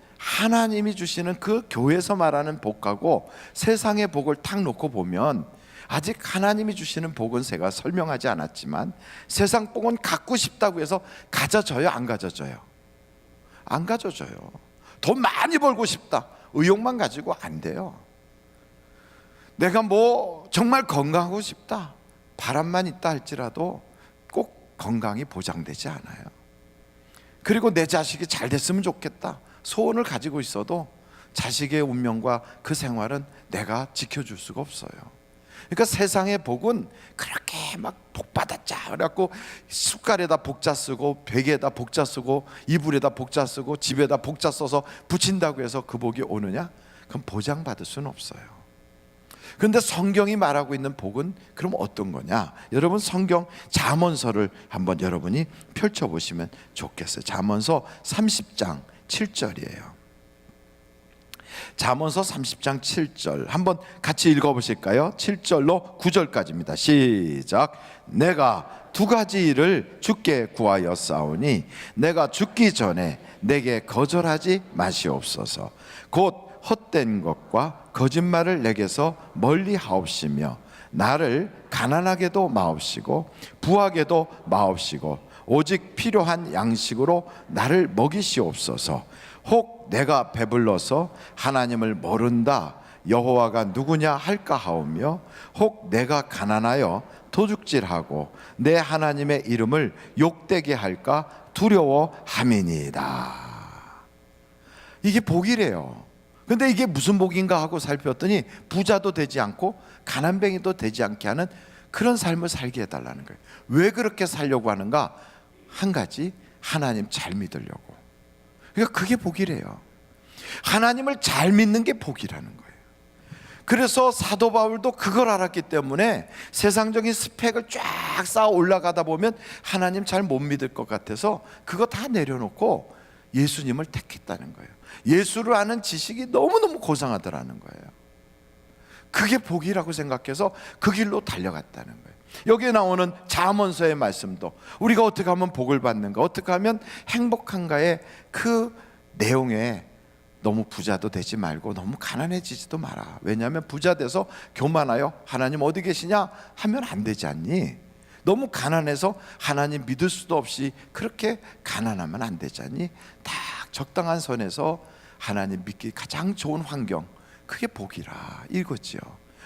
S7: 그 교회에서 말하는 복하고 세상의 복을 탁 놓고 보면 아직 하나님이 주시는 복은 제가 설명하지 않았지만 세상 복은 갖고 싶다고 해서 가져져요? 안 가져져요? 안 가져져요. 돈 많이 벌고 싶다, 의욕만 가지고 안 돼요. 내가 뭐 정말 건강하고 싶다, 바람만 있다 할지라도 꼭 건강이 보장되지 않아요. 그리고 내 자식이 잘 됐으면 좋겠다, 소원을 가지고 있어도 자식의 운명과 그 생활은 내가 지켜줄 수가 없어요. 그러니까 세상의 복은 그렇게 막 복 받았자 그래갖고 숟갈에다 복자 쓰고 베개에다 복자 쓰고 이불에다 복자 쓰고 집에다 복자 써서 붙인다고 해서 그 복이 오느냐? 그럼 보장받을 수는 없어요. 그런데 성경이 말하고 있는 복은 그럼 어떤 거냐? 여러분, 성경 잠언서를 한번 여러분이 펼쳐보시면 좋겠어요. 잠언서 30장 7절이에요. 잠언서 30장 7절 한번 같이 읽어보실까요? 7절로 9절까지입니다. 시작. 내가 두 가지 일을 주께 구하였사오니 내가 죽기 전에 내게 거절하지 마시옵소서. 곧 헛된 것과 거짓말을 내게서 멀리 하옵시며 나를 가난하게도 마옵시고 부하게도 마옵시고 오직 필요한 양식으로 나를 먹이시옵소서. 혹 내가 배불러서 하나님을 모른다 여호와가 누구냐 할까 하오며 혹 내가 가난하여 도둑질하고 내 하나님의 이름을 욕되게 할까 두려워함이니이다. 이게 복이래요. 근데 이게 무슨 복인가 하고 살폈더니 부자도 되지 않고 가난뱅이도 되지 않게 하는 그런 삶을 살게 해달라는 거예요. 왜 그렇게 살려고 하는가? 한 가지, 하나님 잘 믿으려고. 그러니까 그게 복이래요. 하나님을 잘 믿는 게 복이라는 거예요. 그래서 사도 바울도 그걸 알았기 때문에 세상적인 스펙을 쫙 쌓아 올라가다 보면 하나님 잘 못 믿을 것 같아서 그거 다 내려놓고 예수님을 택했다는 거예요. 예수를 아는 지식이 너무너무 고상하더라는 거예요. 그게 복이라고 생각해서 그 길로 달려갔다는 거예요. 여기에 나오는 잠언서의 말씀도 우리가 어떻게 하면 복을 받는가, 어떻게 하면 행복한가의 그 내용에 너무 부자도 되지 말고 너무 가난해지지도 마라. 왜냐하면 부자 돼서 교만하여 하나님 어디 계시냐 하면 안 되지 않니? 너무 가난해서 하나님 믿을 수도 없이 그렇게 가난하면 안 되지 않니? 딱 적당한 선에서 하나님 믿기 가장 좋은 환경, 그게 복이라 이거지요.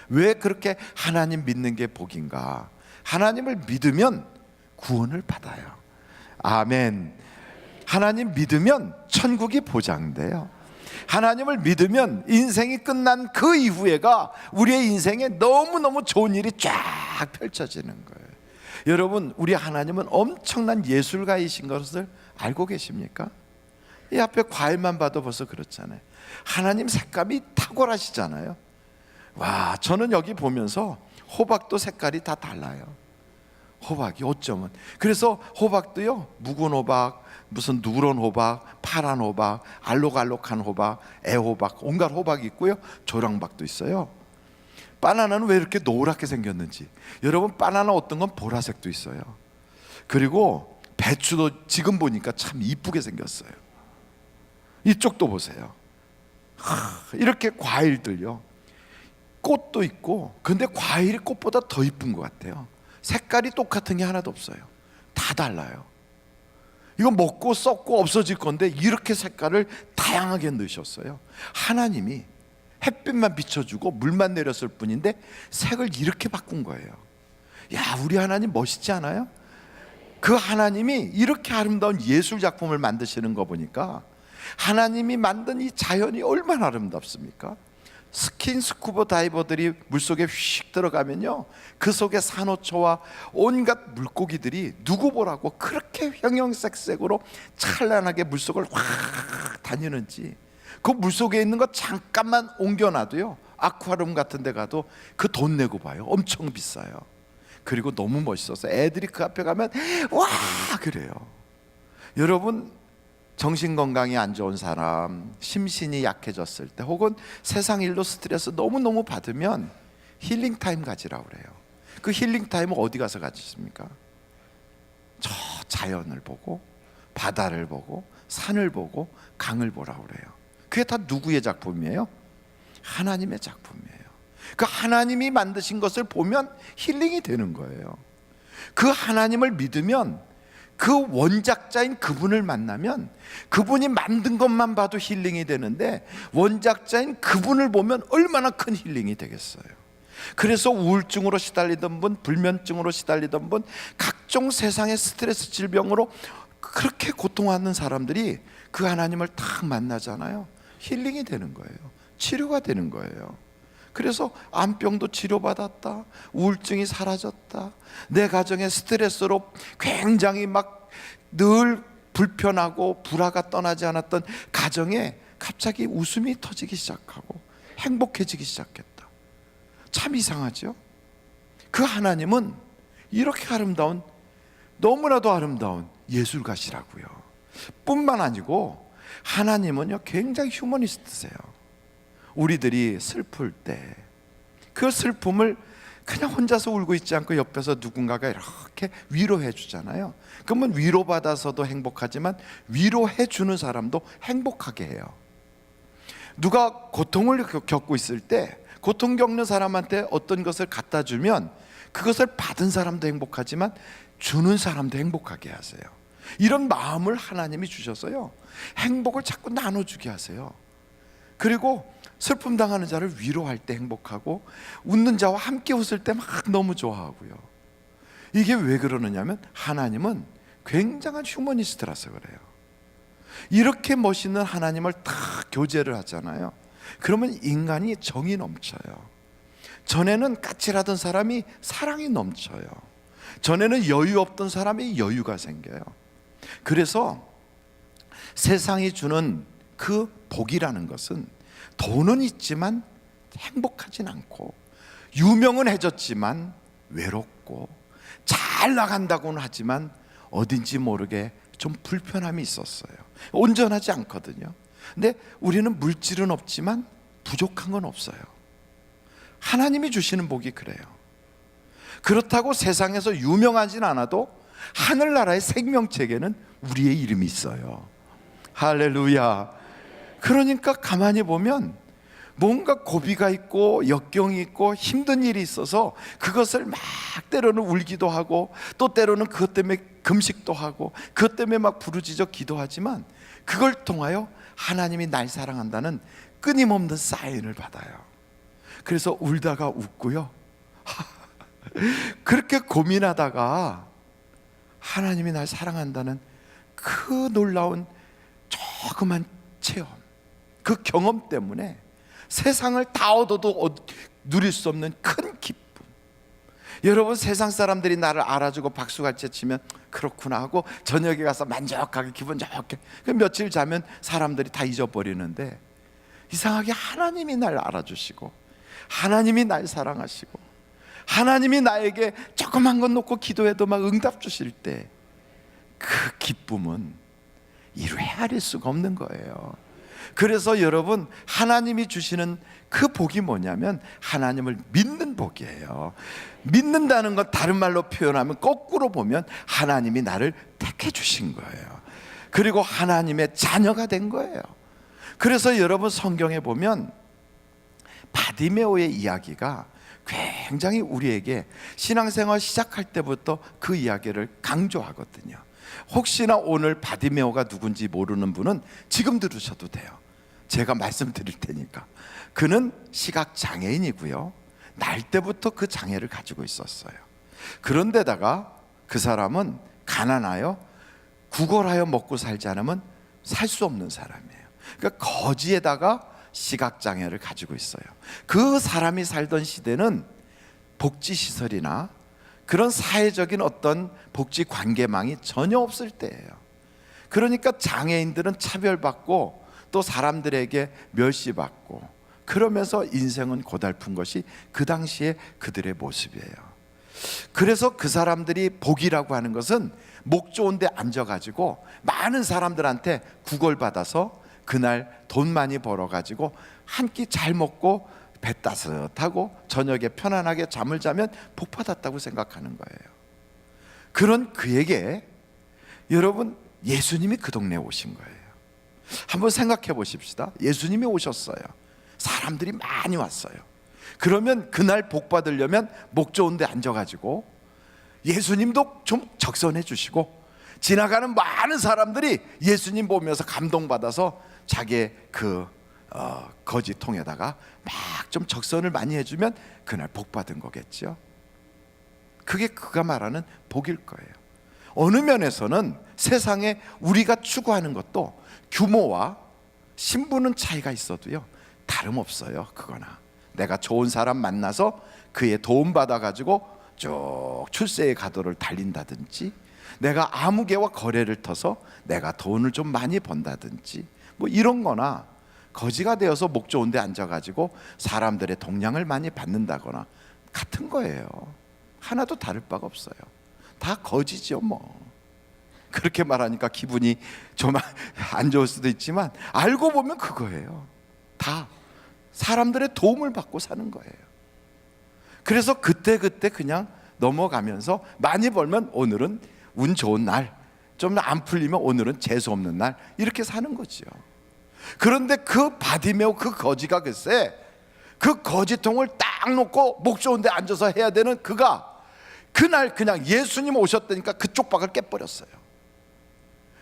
S7: 왜 그렇게 하나님 믿는 게 복인가? 하나님을 믿으면 구원을 받아요. 아멘. 하나님 믿으면 천국이 보장돼요. 하나님을 믿으면 인생이 끝난 그 이후에가 우리의 인생에 너무너무 좋은 일이 쫙 펼쳐지는 거예요. 여러분, 우리 하나님은 엄청난 예술가이신 것을 알고 계십니까? 이 앞에 과일만 봐도 벌써 그렇잖아요. 하나님 색감이 탁월하시잖아요. 와, 저는 여기 보면서 호박도 색깔이 다 달라요. 호박이 어쩌면. 그래서 호박도요, 묵은 호박, 무슨 누런 호박, 파란 호박, 알록알록한 호박, 애호박, 온갖 호박이 있고요, 조랑박도 있어요. 바나나는 왜 이렇게 노랗게 생겼는지. 여러분, 바나나 어떤 건 보라색도 있어요. 그리고 배추도 지금 보니까 참 이쁘게 생겼어요. 이쪽도 보세요. 이렇게 과일들요, 꽃도 있고, 근데 과일이 꽃보다 더 이쁜 것 같아요. 색깔이 똑같은 게 하나도 없어요. 다 달라요. 이거 먹고 썩고 없어질 건데 이렇게 색깔을 다양하게 넣으셨어요. 하나님이 햇빛만 비춰주고 물만 내렸을 뿐인데 색을 이렇게 바꾼 거예요. 야, 우리 하나님 멋있지 않아요? 그 하나님이 이렇게 아름다운 예술 작품을 만드시는 거 보니까 하나님이 만든 이 자연이 얼마나 아름답습니까? 스킨스쿠버 다이버들이 물속에 휙 들어가면요, 그 속에 산호초와 온갖 물고기들이 누구 보라고 그렇게 형형색색으로 찬란하게 물속을 확 다니는지. 그 물속에 있는 거 잠깐만 옮겨놔도요, 아쿠아리움 같은 데 가도 그 돈 내고 봐요. 엄청 비싸요. 그리고 너무 멋있어서 애들이 그 앞에 가면 와 그래요. 여러분, 정신건강이 안 좋은 사람, 심신이 약해졌을 때, 혹은 세상 일로 스트레스 너무너무 받으면 힐링타임 가지라고 그래요. 그 힐링타임은 어디 가서 가지십니까? 저 자연을 보고, 바다를 보고, 산을 보고, 강을 보라고 그래요. 그게 다 누구의 작품이에요? 하나님의 작품이에요. 그 하나님이 만드신 것을 보면 힐링이 되는 거예요. 그 하나님을 믿으면, 그 원작자인 그분을 만나면 그분이 만든 것만 봐도 힐링이 되는데 원작자인 그분을 보면 얼마나 큰 힐링이 되겠어요. 그래서 우울증으로 시달리던 분, 불면증으로 시달리던 분, 각종 세상의 스트레스 질병으로 그렇게 고통하는 사람들이 그 하나님을 딱 만나잖아요. 힐링이 되는 거예요. 치료가 되는 거예요. 그래서 암병도 치료받았다, 우울증이 사라졌다, 내 가정의 스트레스로 굉장히 막 늘 불편하고 불화가 떠나지 않았던 가정에 갑자기 웃음이 터지기 시작하고 행복해지기 시작했다. 참 이상하죠? 그 하나님은 이렇게 아름다운, 너무나도 아름다운 예술가시라고요. 뿐만 아니고 하나님은요, 굉장히 휴머니스트세요. 우리들이 슬플 때 그 슬픔을 그냥 혼자서 울고 있지 않고 옆에서 누군가가 이렇게 위로해 주잖아요. 그러면 위로받아서도 행복하지만 위로해 주는 사람도 행복하게 해요. 누가 고통을 겪고 있을 때 고통 겪는 사람한테 어떤 것을 갖다 주면 그것을 받은 사람도 행복하지만 주는 사람도 행복하게 하세요. 이런 마음을 하나님이 주셔서요, 행복을 자꾸 나눠주게 하세요. 그리고 슬픔 당하는 자를 위로할 때 행복하고, 웃는 자와 함께 웃을 때 막 너무 좋아하고요. 이게 왜 그러느냐면 하나님은 굉장한 휴머니스트라서 그래요. 이렇게 멋있는 하나님을 다 교제를 하잖아요. 그러면 인간이 정이 넘쳐요. 전에는 까칠하던 사람이 사랑이 넘쳐요. 전에는 여유 없던 사람이 여유가 생겨요. 그래서 세상이 주는 그 복이라는 것은 돈은 있지만 행복하진 않고, 유명은 해졌지만 외롭고, 잘 나간다고는 하지만 어딘지 모르게 좀 불편함이 있었어요. 온전하지 않거든요. 근데 우리는 물질은 없지만 부족한 건 없어요. 하나님이 주시는 복이 그래요. 그렇다고 세상에서 유명하진 않아도 하늘나라의 생명책에는 우리의 이름이 있어요. 할렐루야. 그러니까 가만히 보면 뭔가 고비가 있고 역경이 있고 힘든 일이 있어서 그것을 막 때로는 울기도 하고, 또 때로는 그것 때문에 금식도 하고, 그것 때문에 막 부르짖어 기도하지만 그걸 통하여 하나님이 날 사랑한다는 끊임없는 사인을 받아요. 그래서 울다가 웃고요, 그렇게 고민하다가 하나님이 날 사랑한다는 그 놀라운 조그만 체험, 그 경험 때문에 세상을 다 얻어도 누릴 수 없는 큰 기쁨, 여러분, 세상 사람들이 나를 알아주고 박수갈채 치면 그렇구나 하고 저녁에 가서 만족하게 기분 좋게 그 며칠 자면 사람들이 다 잊어버리는데, 이상하게 하나님이 날 알아주시고 하나님이 날 사랑하시고 하나님이 나에게 조그만 것 놓고 기도해도 막 응답 주실 때 그 기쁨은 이루 헤아릴 수가 없는 거예요. 그래서 여러분, 하나님이 주시는 그 복이 뭐냐면 하나님을 믿는 복이에요. 믿는다는 건 다른 말로 표현하면, 거꾸로 보면 하나님이 나를 택해 주신 거예요. 그리고 하나님의 자녀가 된 거예요. 그래서 여러분, 성경에 보면 바디메오의 이야기가 굉장히 우리에게 신앙생활 시작할 때부터 그 이야기를 강조하거든요. 혹시나 오늘 바디메오가 누군지 모르는 분은 지금 들으셔도 돼요. 제가 말씀드릴 테니까. 그는 시각장애인이고요, 날 때부터 그 장애를 가지고 있었어요. 그런데다가 그 사람은 가난하여 구걸하여 먹고 살지 않으면 살 수 없는 사람이에요. 그러니까 거지에다가 시각장애를 가지고 있어요. 그 사람이 살던 시대는 복지시설이나 그런 사회적인 어떤 복지 관계망이 전혀 없을 때예요. 그러니까 장애인들은 차별받고 또 사람들에게 멸시받고, 그러면서 인생은 고달픈 것이 그 당시에 그들의 모습이에요. 그래서 그 사람들이 복이라고 하는 것은 목 좋은 데 앉아가지고 많은 사람들한테 구걸받아서 그날 돈 많이 벌어가지고 한 끼 잘 먹고 배 따뜻하고 저녁에 편안하게 잠을 자면 복 받았다고 생각하는 거예요. 그런 그에게 여러분, 예수님이 그 동네에 오신 거예요. 한번 생각해 보십시다. 예수님이 오셨어요. 사람들이 많이 왔어요. 그러면 그날 복 받으려면 목 좋은 데 앉아가지고 예수님도 좀 적선해 주시고, 지나가는 많은 사람들이 예수님 보면서 감동받아서 자기의 그 거지통에다가 막 좀 적선을 많이 해주면 그날 복 받은 거겠죠. 그게 그가 말하는 복일 거예요. 어느 면에서는 세상에 우리가 추구하는 것도 규모와 신분은 차이가 있어도요, 다름없어요. 그거나 내가 좋은 사람 만나서 그의 도움 받아가지고 쭉 출세의 가도를 달린다든지, 내가 아무개와 거래를 터서 내가 돈을 좀 많이 번다든지, 뭐 이런 거나, 거지가 되어서 목 좋은 데 앉아가지고 사람들의 동량을 많이 받는다거나 같은 거예요. 하나도 다를 바가 없어요. 다 거지죠 뭐. 그렇게 말하니까 기분이 좀 안 좋을 수도 있지만 알고 보면 그거예요. 다 사람들의 도움을 받고 사는 거예요. 그래서 그때그때 그냥 넘어가면서 많이 벌면 오늘은 운 좋은 날, 좀 안 풀리면 오늘은 재수 없는 날, 이렇게 사는 거지요. 그런데 그 바디메오 그 거지가 글쎄 그 거지통을 딱 놓고 목 좋은 데 앉아서 해야 되는 그가 그날 그냥 예수님 오셨다니까 그 쪽박을 깨버렸어요.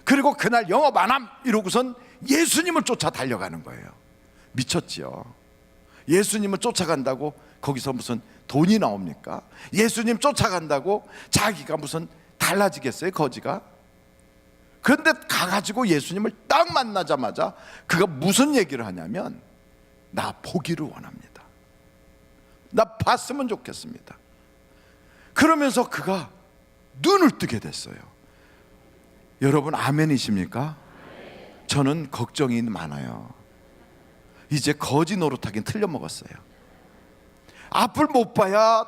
S7: 그리고 그날 영업 안 함 이러고선 예수님을 쫓아 달려가는 거예요. 미쳤지요. 예수님을 쫓아간다고 거기서 무슨 돈이 나옵니까? 예수님 쫓아간다고 자기가 무슨 달라지겠어요, 거지가? 그런데 가가지고 예수님을 딱 만나자마자 그가 무슨 얘기를 하냐면, 나 보기를 원합니다. 나 봤으면 좋겠습니다. 그러면서 그가 눈을 뜨게 됐어요. 여러분 아멘이십니까? 저는 걱정이 많아요. 이제 거지 노릇하긴 틀려먹었어요. 앞을 못 봐야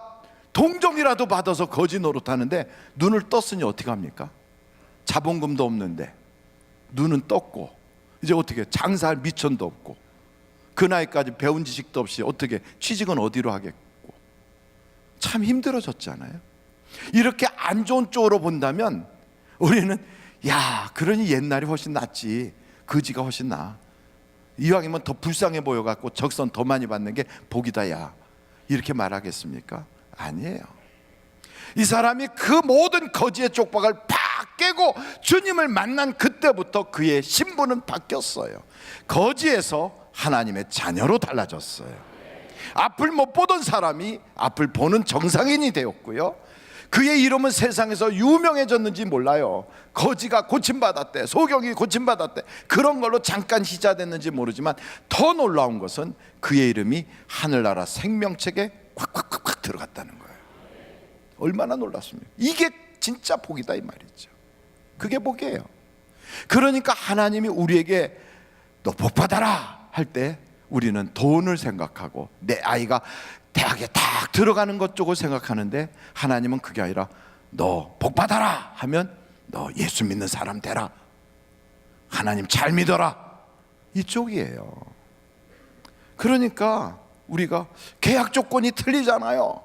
S7: 동정이라도 받아서 거지 노릇하는데 눈을 떴으니 어떻게 합니까? 자본금도 없는데 눈은 떴고 이제 어떻게 장사할 미천도 없고 그 나이까지 배운 지식도 없이 어떻게 취직은 어디로 하겠고, 참 힘들어졌잖아요. 이렇게 안 좋은 쪽으로 본다면 우리는 야, 그러니 옛날이 훨씬 낫지, 거지가 훨씬 나아, 이왕이면 더 불쌍해 보여갖고 적선 더 많이 받는 게 복이다 야, 이렇게 말하겠습니까? 아니에요. 이 사람이 그 모든 거지의 쪽박을 팍 깨고 주님을 만난 그때부터 그의 신분은 바뀌었어요. 거지에서 하나님의 자녀로 달라졌어요. 앞을 못 보던 사람이 앞을 보는 정상인이 되었고요, 그의 이름은 세상에서 유명해졌는지 몰라요. 거지가 고침받았대, 소경이 고침받았대, 그런 걸로 잠깐 희자됐는지 모르지만 더 놀라운 것은 그의 이름이 하늘나라 생명책에 콱콱콱콱 들어갔다는 거예요. 얼마나 놀랐습니까? 이게 진짜 복이다 이 말이죠. 그게 복이에요. 그러니까 하나님이 우리에게 너 복 받아라 할 때 우리는 돈을 생각하고 내 아이가 대학에 딱 들어가는 것 쪽을 생각하는데, 하나님은 그게 아니라 너 복 받아라 하면 너 예수 믿는 사람 되라, 하나님 잘 믿어라, 이쪽이에요. 그러니까 우리가 계약 조건이 틀리잖아요.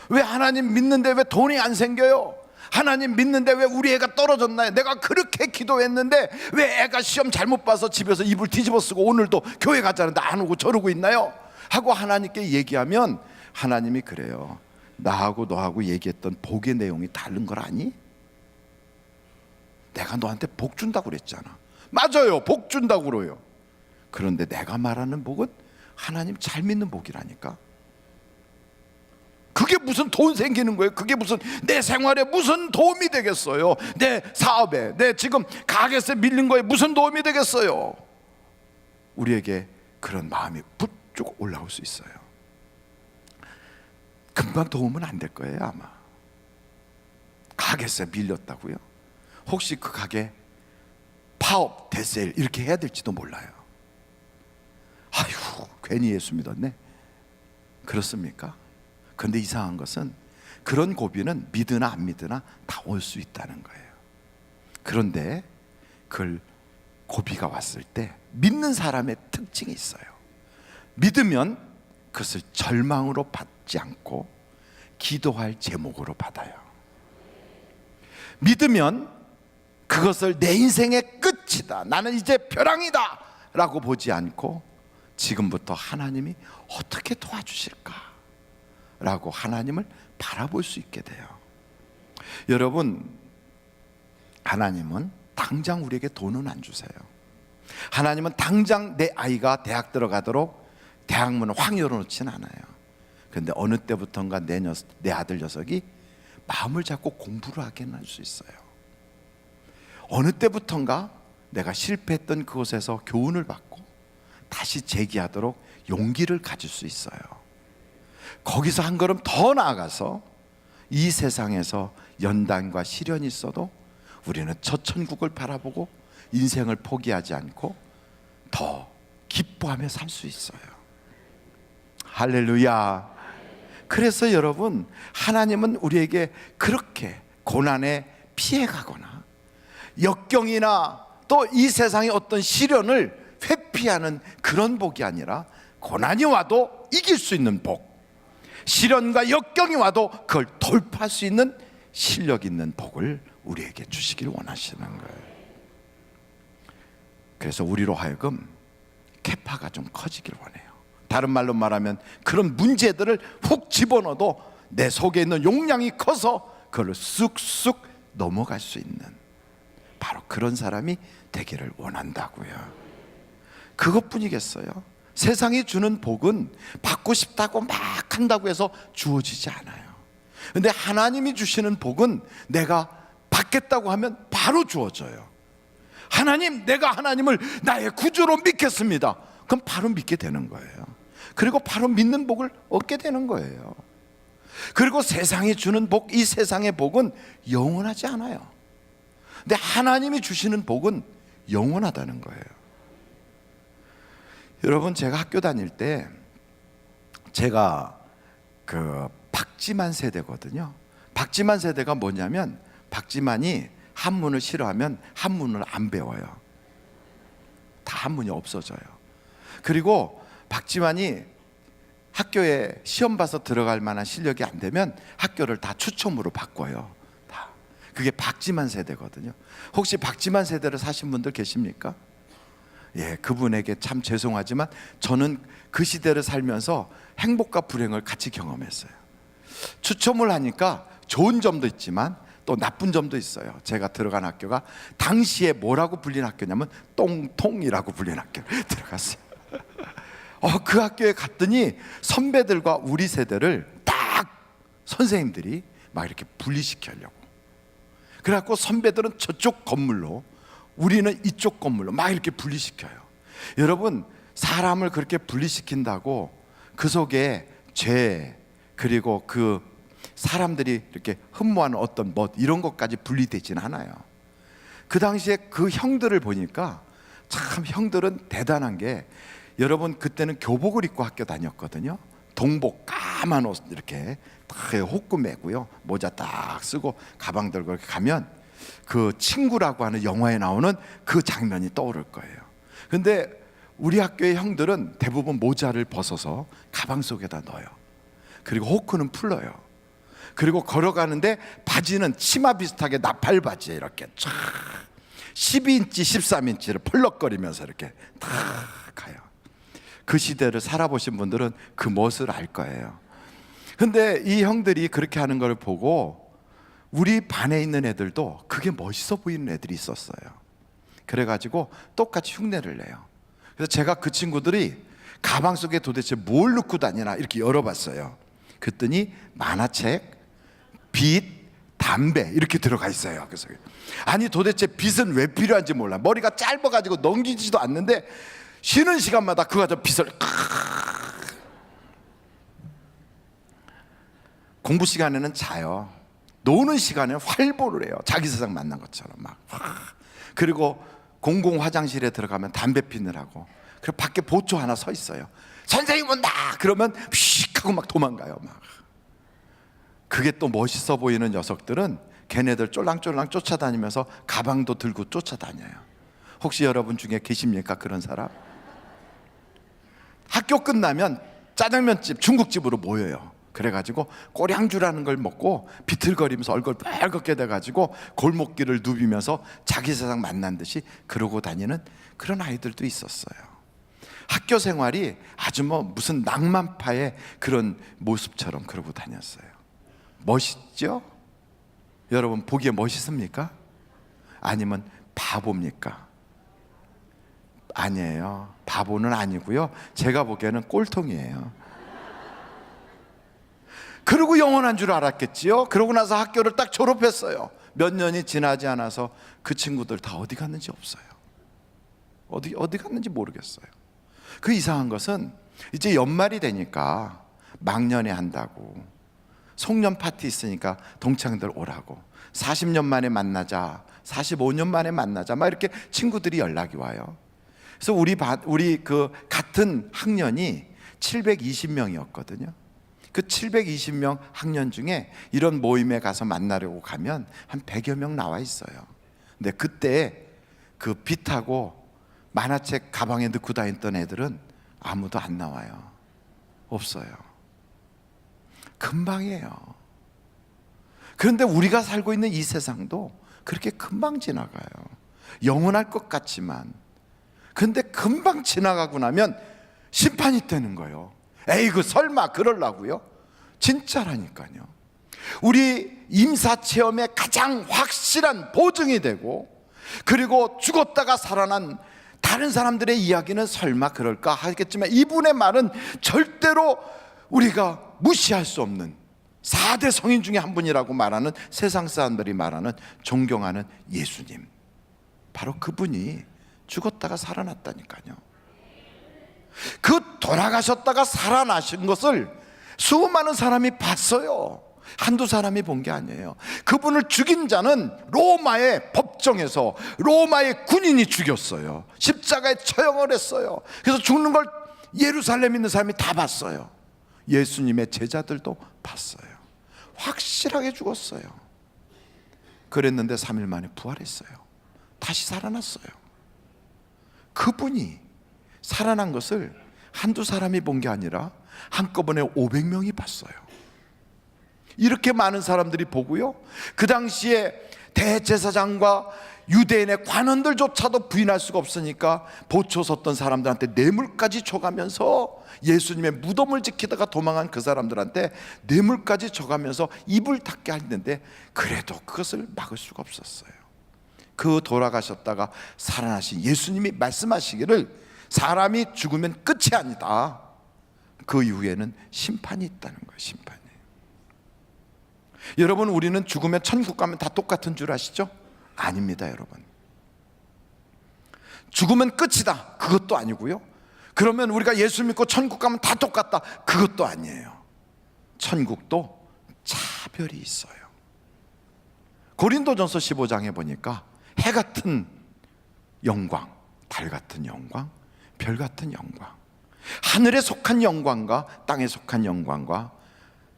S7: 왜 하나님 믿는데 왜 돈이 안 생겨요? 하나님 믿는데 왜 우리 애가 떨어졌나요? 내가 그렇게 기도했는데 왜 애가 시험 잘못 봐서 집에서 이불 뒤집어 쓰고 오늘도 교회 가자는데 안 오고 저러고 있나요? 하고 하나님께 얘기하면 하나님이 그래요. 나하고 너하고 얘기했던 복의 내용이 다른 걸 아니? 내가 너한테 복 준다고 그랬잖아. 맞아요, 복 준다고 그래요. 그런데 내가 말하는 복은 하나님 잘 믿는 복이라니까. 그게 무슨 돈 생기는 거예요? 그게 무슨 내 생활에 무슨 도움이 되겠어요? 내 사업에, 내 지금 가게세 밀린 거에 무슨 도움이 되겠어요? 우리에게 그런 마음이 부쩍 올라올 수 있어요. 금방 도움은 안 될 거예요 아마. 가게세 밀렸다고요? 혹시 그 가게 파업, 대세일 이렇게 해야 될지도 몰라요. 아휴, 괜히 예수 믿었네. 그렇습니까? 그런데 이상한 것은 그런 고비는 믿으나 안 믿으나 다 올 수 있다는 거예요. 그런데 그 고비가 왔을 때 믿는 사람의 특징이 있어요. 믿으면 그것을 절망으로 받지 않고 기도할 제목으로 받아요. 믿으면 그것을 내 인생의 끝이다, 나는 이제 벼랑이다 라고 보지 않고 지금부터 하나님이 어떻게 도와주실까 라고 하나님을 바라볼 수 있게 돼요. 여러분, 하나님은 당장 우리에게 돈은 안 주세요. 하나님은 당장 내 아이가 대학 들어가도록 대학문을 확 열어놓지는 않아요. 그런데 어느 때부턴가 내 아들 녀석이 마음을 잡고 공부를 하게 할 수 있어요. 어느 때부턴가 내가 실패했던 그곳에서 교훈을 받고 다시 재기하도록 용기를 가질 수 있어요. 거기서 한 걸음 더 나아가서 이 세상에서 연단과 시련이 있어도 우리는 저 천국을 바라보고 인생을 포기하지 않고 더 기뻐하며 살 수 있어요. 할렐루야. 그래서 여러분, 하나님은 우리에게 그렇게 고난에 피해가거나 역경이나 또 이 세상의 어떤 시련을 회피하는 그런 복이 아니라 고난이 와도 이길 수 있는 복, 시련과 역경이 와도 그걸 돌파할 수 있는 실력 있는 복을 우리에게 주시길 원하시는 거예요. 그래서 우리로 하여금 캐파가 좀 커지길 원해요. 다른 말로 말하면 그런 문제들을 훅 집어넣어도 내 속에 있는 용량이 커서 그걸 쑥쑥 넘어갈 수 있는 바로 그런 사람이 되기를 원한다고요. 그것뿐이겠어요? 세상이 주는 복은 받고 싶다고 막 한다고 해서 주어지지 않아요. 근데 하나님이 주시는 복은 내가 받겠다고 하면 바로 주어져요. 하나님, 내가 하나님을 나의 구주로 믿겠습니다. 그럼 바로 믿게 되는 거예요. 그리고 바로 믿는 복을 얻게 되는 거예요. 그리고 세상이 주는 복, 이 세상의 복은 영원하지 않아요. 근데 하나님이 주시는 복은 영원하다는 거예요. 여러분, 제가 학교 다닐 때 제가 그 박지만 세대거든요. 박지만 세대가 뭐냐면 박지만이 한문을 싫어하면 한문을 안 배워요. 다 한문이 없어져요. 그리고 박지만이 학교에 시험 봐서 들어갈 만한 실력이 안 되면 학교를 다 추첨으로 바꿔요. 다. 그게 박지만 세대거든요. 혹시 박지만 세대를 사신 분들 계십니까? 예, 그분에게 참 죄송하지만 저는 그 시대를 살면서 행복과 불행을 같이 경험했어요. 추첨을 하니까 좋은 점도 있지만 또 나쁜 점도 있어요. 제가 들어간 학교가 당시에 뭐라고 불린 학교냐면 똥통이라고 불린 학교에 들어갔어요. 그 학교에 갔더니 선배들과 우리 세대를 딱 선생님들이 막 이렇게 분리시키려고, 그래갖고 선배들은 저쪽 건물로 우리는 이쪽 건물로 막 이렇게 분리시켜요. 여러분, 사람을 그렇게 분리시킨다고 그 속에 죄, 그리고 그 사람들이 이렇게 흠모하는 어떤 멋 이런 것까지 분리되진 않아요. 그 당시에 그 형들을 보니까 참 형들은 대단한 게, 여러분 그때는 교복을 입고 학교 다녔거든요. 동복 까만 옷 이렇게 딱 호구 매고요, 모자 딱 쓰고 가방 들고 이렇게 가면 그 친구라고 하는 영화에 나오는 그 장면이 떠오를 거예요. 근데 우리 학교의 형들은 대부분 모자를 벗어서 가방 속에다 넣어요. 그리고 호크는 풀러요. 그리고 걸어가는데 바지는 치마 비슷하게 나팔 바지에 이렇게 쫙 12인치 13인치를 펄럭거리면서 이렇게 탁 가요. 그 시대를 살아보신 분들은 그 멋을 알 거예요. 근데 이 형들이 그렇게 하는 걸 보고 우리 반에 있는 애들도 그게 멋있어 보이는 애들이 있었어요. 그래가지고 똑같이 흉내를 내요. 그래서 제가 그 친구들이 가방 속에 도대체 뭘 넣고 다니나 이렇게 열어봤어요. 그랬더니 만화책, 빗, 담배 이렇게 들어가 있어요. 그래서 아니 도대체 빗은 왜 필요한지 몰라. 머리가 짧아가지고 넘기지도 않는데 쉬는 시간마다 그거 가지고 빗을 공부 시간에는 자요. 노는 시간에는 활보를 해요. 자기 세상 만난 것처럼 막. 그리고 공공 화장실에 들어가면 담배 피느라고. 그리고 밖에 보초 하나 서 있어요. 선생님 온다 그러면 휙 하고 막 도망가요. 막. 그게 또 멋있어 보이는 녀석들은 걔네들 쫄랑쫄랑 쫓아다니면서 가방도 들고 쫓아다녀요. 혹시 여러분 중에 계십니까? 그런 사람? 학교 끝나면 짜장면집, 중국집으로 모여요. 그래가지고 꼬량주라는 걸 먹고 비틀거리면서 얼굴 빨갛게 돼가지고 골목길을 누비면서 자기 세상 만난 듯이 그러고 다니는 그런 아이들도 있었어요. 학교 생활이 아주 무슨 낭만파의 그런 모습처럼 그러고 다녔어요. 멋있죠? 여러분 보기에 멋있습니까? 아니면 바보입니까? 아니에요. 바보는 아니고요. 제가 보기에는 꼴통이에요. 그러고 영원한 줄 알았겠지요. 그러고 나서 학교를 딱 졸업했어요. 몇 년이 지나지 않아서 그 친구들 다 어디 갔는지 없어요. 어디 갔는지 모르겠어요. 그 이상한 것은 이제 연말이 되니까 막년회 한다고, 송년 파티 있으니까 동창들 오라고, 40년 만에 만나자, 45년 만에 만나자 막 이렇게 친구들이 연락이 와요. 그래서 우리 그 같은 학년이 720명이었거든요. 그 720명 학년 중에 이런 모임에 가서 만나려고 가면 한 100여 명 나와 있어요. 근데 그때 그 빗하고 만화책 가방에 넣고 다녔던 애들은 아무도 안 나와요. 없어요. 금방이에요. 그런데 우리가 살고 있는 이 세상도 그렇게 금방 지나가요. 영원할 것 같지만, 근데 금방 지나가고 나면 심판이 되는 거예요. 에이그 설마 그러려고요? 진짜라니까요. 우리 임사체험의 가장 확실한 보증이 되고, 그리고 죽었다가 살아난 다른 사람들의 이야기는 설마 그럴까 하겠지만, 이분의 말은 절대로 우리가 무시할 수 없는 4대 성인 중에 한 분이라고 말하는, 세상 사람들이 말하는 존경하는 예수님, 바로 그분이 죽었다가 살아났다니까요. 그 돌아가셨다가 살아나신 것을 수많은 사람이 봤어요. 한두 사람이 본 게 아니에요. 그분을 죽인 자는 로마의 법정에서 로마의 군인이 죽였어요. 십자가에 처형을 했어요. 그래서 죽는 걸 예루살렘에 있는 사람이 다 봤어요. 예수님의 제자들도 봤어요. 확실하게 죽었어요. 그랬는데 3일 만에 부활했어요. 다시 살아났어요. 그분이 살아난 것을 한두 사람이 본 게 아니라 한꺼번에 500명이 봤어요. 이렇게 많은 사람들이 보고요, 그 당시에 대제사장과 유대인의 관원들조차도 부인할 수가 없으니까 보초 섰던 사람들한테 뇌물까지 줘가면서, 예수님의 무덤을 지키다가 도망한 그 사람들한테 뇌물까지 줘가면서 입을 닫게 했는데, 그래도 그것을 막을 수가 없었어요. 그 돌아가셨다가 살아나신 예수님이 말씀하시기를 사람이 죽으면 끝이 아니다. 그 이후에는 심판이 있다는 거예요. 심판이. 여러분, 우리는 죽으면 천국 가면 다 똑같은 줄 아시죠? 아닙니다, 여러분. 죽으면 끝이다, 그것도 아니고요. 그러면 우리가 예수 믿고 천국 가면 다 똑같다, 그것도 아니에요. 천국도 차별이 있어요. 고린도전서 15장에 보니까 해 같은 영광, 달 같은 영광, 별 같은 영광, 하늘에 속한 영광과 땅에 속한 영광과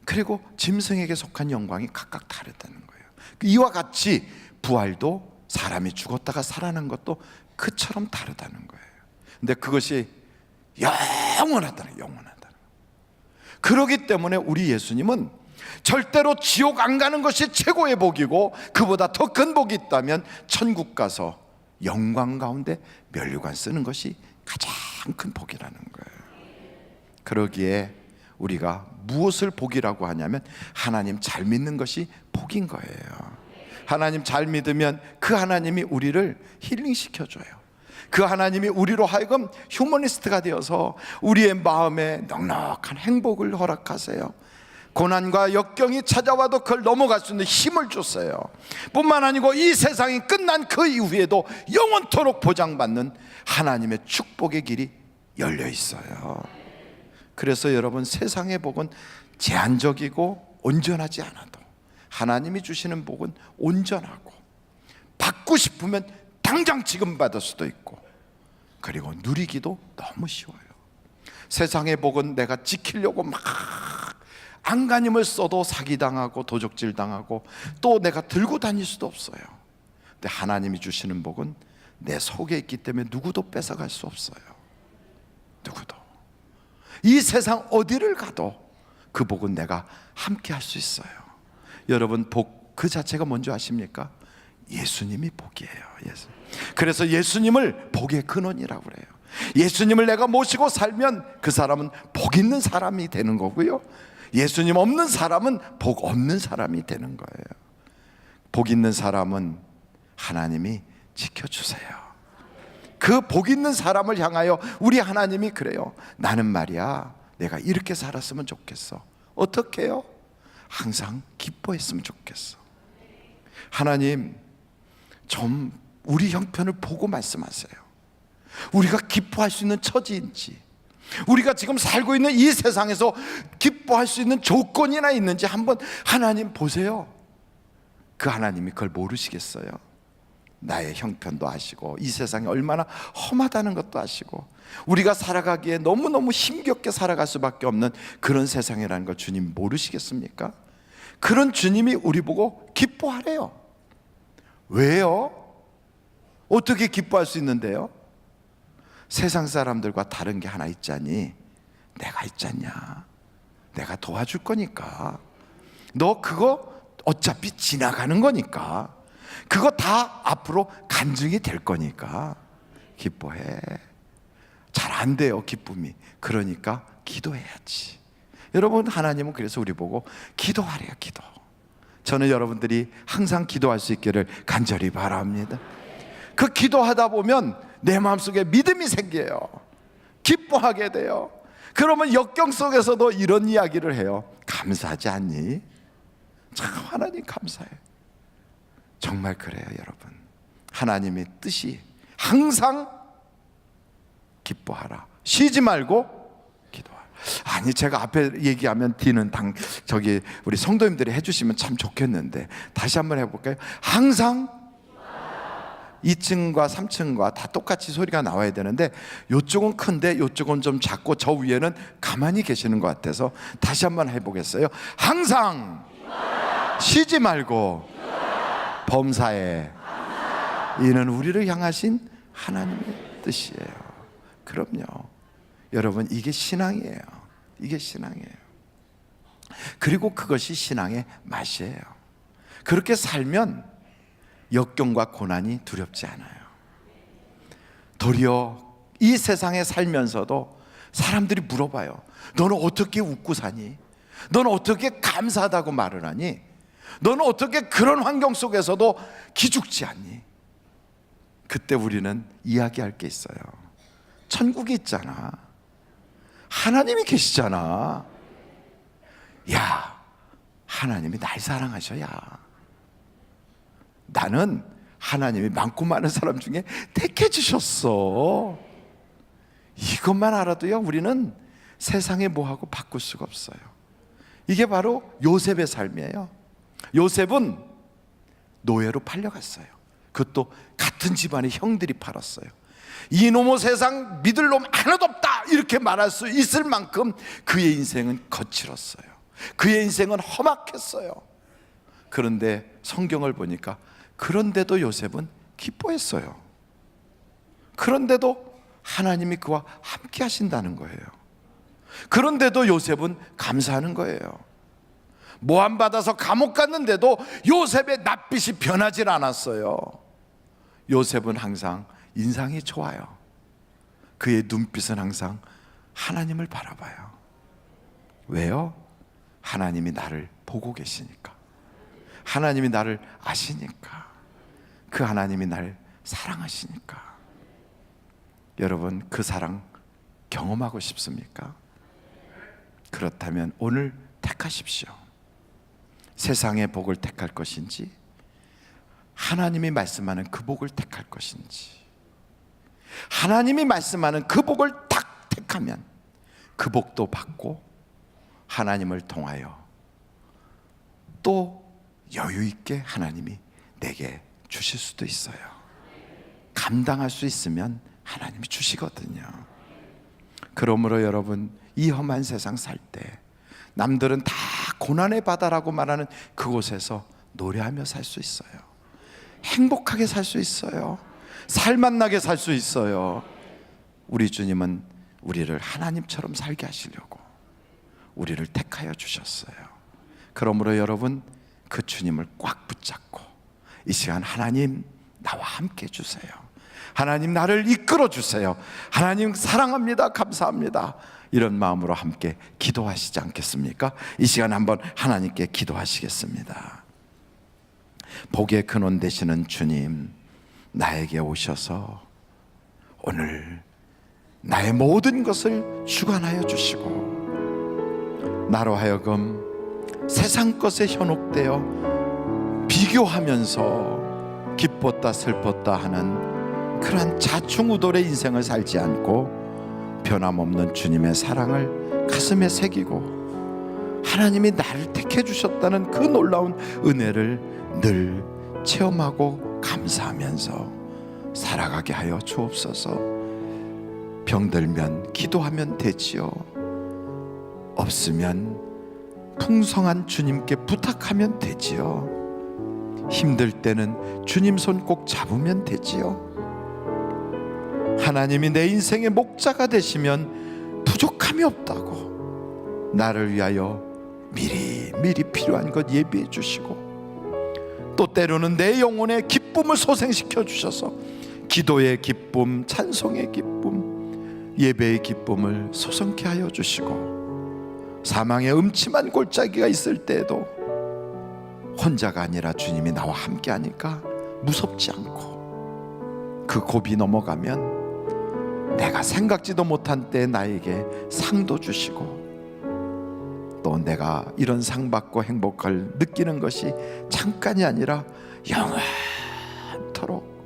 S7: 그리고 짐승에게 속한 영광이 각각 다르다는 거예요. 이와 같이 부활도 사람이 죽었다가 살아난 것도 그처럼 다르다는 거예요. 근데 그것이 영원하다는 거예요. 그렇기 때문에 우리 예수님은 절대로 지옥 안 가는 것이 최고의 복이고 그보다 더 큰 복이 있다면 천국 가서 영광 가운데 면류관 쓰는 것이 가장 큰 복이라는 거예요. 그러기에 우리가 무엇을 복이라고 하냐면 하나님 잘 믿는 것이 복인 거예요. 하나님 잘 믿으면 그 하나님이 우리를 힐링시켜줘요. 그 하나님이 우리로 하여금 휴머니스트가 되어서 우리의 마음에 넉넉한 행복을 허락하세요. 고난과 역경이 찾아와도 그걸 넘어갈 수 있는 힘을 줬어요. 뿐만 아니고 이 세상이 끝난 그 이후에도 영원토록 보장받는 하나님의 축복의 길이 열려 있어요. 그래서 여러분, 세상의 복은 제한적이고 온전하지 않아도 하나님이 주시는 복은 온전하고 받고 싶으면 당장 지금 받을 수도 있고 그리고 누리기도 너무 쉬워요. 세상의 복은 내가 지키려고 막 안간힘을 써도 사기당하고 도적질당하고 또 내가 들고 다닐 수도 없어요. 근데 하나님이 주시는 복은 내 속에 있기 때문에 누구도 뺏어갈 수 없어요. 누구도. 이 세상 어디를 가도 그 복은 내가 함께 할 수 있어요. 여러분, 복 그 자체가 뭔지 아십니까? 예수님이 복이에요. 그래서 예수님을 복의 근원이라고 그래요. 예수님을 내가 모시고 살면 그 사람은 복 있는 사람이 되는 거고요, 예수님 없는 사람은 복 없는 사람이 되는 거예요. 복 있는 사람은 하나님이 지켜주세요. 그 복 있는 사람을 향하여 우리 하나님이 그래요. 나는 말이야, 내가 이렇게 살았으면 좋겠어. 어떻게 해요? 항상 기뻐했으면 좋겠어. 하나님, 좀 우리 형편을 보고 말씀하세요. 우리가 기뻐할 수 있는 처지인지, 우리가 지금 살고 있는 이 세상에서 기뻐할 수 있는 조건이나 있는지 한번 하나님 보세요. 그 하나님이 그걸 모르시겠어요? 나의 형편도 아시고 이 세상이 얼마나 험하다는 것도 아시고 우리가 살아가기에 너무너무 힘겹게 살아갈 수밖에 없는 그런 세상이라는 걸 주님 모르시겠습니까? 그런 주님이 우리 보고 기뻐하래요. 왜요? 어떻게 기뻐할 수 있는데요? 세상 사람들과 다른 게 하나 있자니, 내가 있잖냐, 내가 도와줄 거니까, 너 그거 어차피 지나가는 거니까, 그거 다 앞으로 간증이 될 거니까 기뻐해. 잘 안 돼요, 기쁨이. 그러니까 기도해야지. 여러분, 하나님은 그래서 우리 보고 기도하래요. 기도. 저는 여러분들이 항상 기도할 수 있기를 간절히 바랍니다. 그 기도하다 보면 내 마음속에 믿음이 생겨요. 기뻐하게 돼요. 그러면 역경 속에서도 이런 이야기를 해요. 감사하지 않니? 참 하나님 감사해. 정말 그래요, 여러분. 하나님의 뜻이 항상 기뻐하라, 쉬지 말고 기도하라. 아니, 제가 앞에 얘기하면 뒤는 저기 우리 성도님들이 해주시면 참 좋겠는데 다시 한번 해볼까요? 항상 2층과 3층과 다 똑같이 소리가 나와야 되는데 이쪽은 큰데 이쪽은 좀 작고 저 위에는 가만히 계시는 것 같아서 다시 한번 해보겠어요. 항상 쉬지 말고 범사에. 이는 우리를 향하신 하나님의 뜻이에요. 그럼요, 여러분, 이게 신앙이에요. 이게 신앙이에요. 그리고 그것이 신앙의 맛이에요. 그렇게 살면 역경과 고난이 두렵지 않아요. 도리어 이 세상에 살면서도 사람들이 물어봐요. 너는 어떻게 웃고 사니? 너는 어떻게 감사하다고 말을 하니? 너는 어떻게 그런 환경 속에서도 기죽지 않니? 그때 우리는 이야기할 게 있어요. 천국이 있잖아. 하나님이 계시잖아. 야, 하나님이 날 사랑하셔야 나는 하나님이 많고 많은 사람 중에 택해 주셨어. 이것만 알아도요, 우리는 세상에 뭐하고 바꿀 수가 없어요. 이게 바로 요셉의 삶이에요. 요셉은 노예로 팔려갔어요. 그것도 같은 집안의 형들이 팔았어요. 이놈의 세상 믿을 놈 하나도 없다 이렇게 말할 수 있을 만큼 그의 인생은 거칠었어요. 그의 인생은 험악했어요. 그런데 성경을 보니까 그런데도 요셉은 기뻐했어요. 그런데도 하나님이 그와 함께 하신다는 거예요. 그런데도 요셉은 감사하는 거예요. 모함 받아서 감옥 갔는데도 요셉의 낯빛이 변하질 않았어요. 요셉은 항상 인상이 좋아요. 그의 눈빛은 항상 하나님을 바라봐요. 왜요? 하나님이 나를 보고 계시니까. 하나님이 나를 아시니까. 그 하나님이 나를 사랑하시니까. 여러분, 그 사랑 경험하고 싶습니까? 그렇다면 오늘 택하십시오. 세상의 복을 택할 것인지, 하나님이 말씀하는 그 복을 택할 것인지. 하나님이 말씀하는 그 복을 딱 택하면 그 복도 받고 하나님을 통하여 또 여유 있게 하나님이 내게 주실 수도 있어요. 감당할 수 있으면 하나님이 주시거든요. 그러므로 여러분, 이 험한 세상 살 때 남들은 다 고난의 바다라고 말하는 그곳에서 노래하며 살 수 있어요. 행복하게 살 수 있어요. 살맛나게 살 수 있어요. 우리 주님은 우리를 하나님처럼 살게 하시려고 우리를 택하여 주셨어요. 그러므로 여러분, 그 주님을 꽉 붙잡고 이 시간 하나님 나와 함께 해주세요. 하나님 나를 이끌어 주세요. 하나님 사랑합니다. 감사합니다. 이런 마음으로 함께 기도하시지 않겠습니까? 이 시간 한번 하나님께 기도하시겠습니다. 복의 근원 되시는 주님, 나에게 오셔서 오늘 나의 모든 것을 주관하여 주시고 나로 하여금 세상 것에 현혹되어 비교하면서 기뻤다 슬펐다 하는 그러한 자충우돌의 인생을 살지 않고 변함없는 주님의 사랑을 가슴에 새기고 하나님이 나를 택해 주셨다는 그 놀라운 은혜를 늘 체험하고 감사하면서 살아가게 하여 주옵소서. 병들면 기도하면 되지요. 없으면 풍성한 주님께 부탁하면 되지요. 힘들 때는 주님 손 꼭 잡으면 되지요. 하나님이 내 인생의 목자가 되시면 부족함이 없다고 나를 위하여 미리 필요한 것 예비해 주시고 또 때로는 내 영혼의 기쁨을 소생시켜 주셔서 기도의 기쁨, 찬송의 기쁨, 예배의 기쁨을 소성케 하여 주시고 사망의 음침한 골짜기가 있을 때에도 혼자가 아니라 주님이 나와 함께 하니까 무섭지 않고 그 고비 넘어가면 내가 생각지도 못한 때에 나에게 상도 주시고 또 내가 이런 상 받고 행복을 느끼는 것이 잠깐이 아니라 영원토록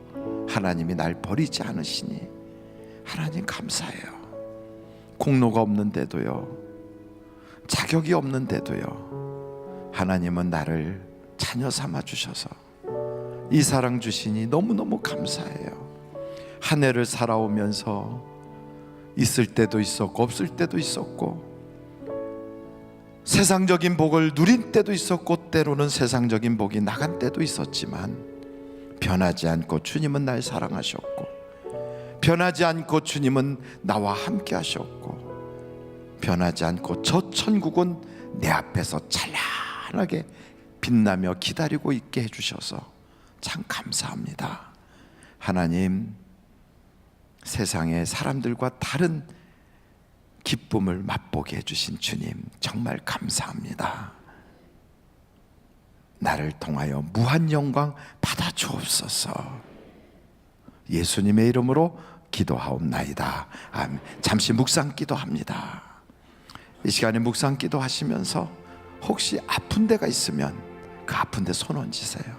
S7: 하나님이 날 버리지 않으시니 하나님 감사해요. 공로가 없는데도요, 자격이 없는데도요, 하나님은 나를 자녀 삼아 주셔서 이 사랑 주시니 너무너무 감사해요. 한 해를 살아오면서 있을 때도 있었고 없을 때도 있었고 세상적인 복을 누린 때도 있었고 때로는 세상적인 복이 나간 때도 있었지만 변하지 않고 주님은 날 사랑하셨고 변하지 않고 주님은 나와 함께 하셨고 변하지 않고 저 천국은 내 앞에서 찬란하게 빛나며 기다리고 있게 해주셔서 참 감사합니다. 하나님, 세상의 사람들과 다른 기쁨을 맛보게 해주신 주님 정말 감사합니다. 나를 통하여 무한 영광 받아 주옵소서. 예수님의 이름으로 기도하옵나이다. 아멘. 잠시 묵상 기도합니다. 이 시간에 묵상 기도하시면서 혹시 아픈 데가 있으면 그 아픈 데 손 얹으세요.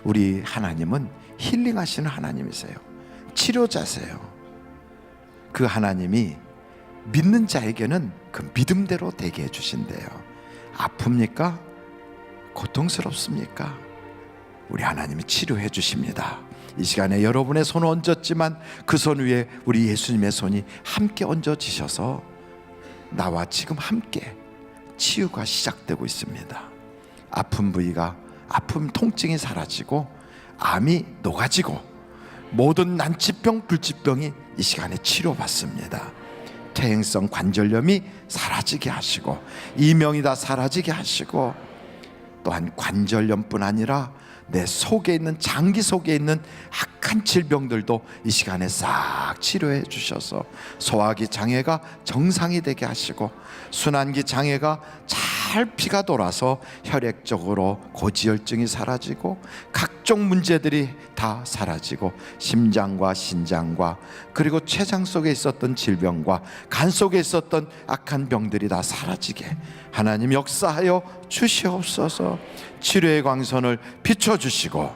S7: 우리 하나님은 힐링하시는 하나님이세요. 치료자세요. 그 하나님이 믿는 자에게는 그 믿음대로 되게 해주신대요. 아픕니까? 고통스럽습니까? 우리 하나님이 치료해 주십니다. 이 시간에 여러분의 손을 얹었지만 그 손 위에 우리 예수님의 손이 함께 얹어지셔서 나와 지금 함께 치유가 시작되고 있습니다. 아픈 부위가 아픔 통증이 사라지고 암이 녹아지고 모든 난치병 불치병이 이 시간에 치료받습니다. 퇴행성 관절염이 사라지게 하시고 이명이 다 사라지게 하시고 또한 관절염뿐 아니라 내 속에 있는 장기 속에 있는 악한 질병들도 이 시간에 싹 치료해 주셔서 소화기 장애가 정상이 되게 하시고 순환기 장애가 잘 피가 돌아서 혈액적으로 고지혈증이 사라지고 각종 문제들이 다 사라지고 심장과 신장과 그리고 췌장 속에 있었던 질병과 간 속에 있었던 악한 병들이 다 사라지게 하나님 역사하여 주시옵소서. 치료의 광선을 비춰주시고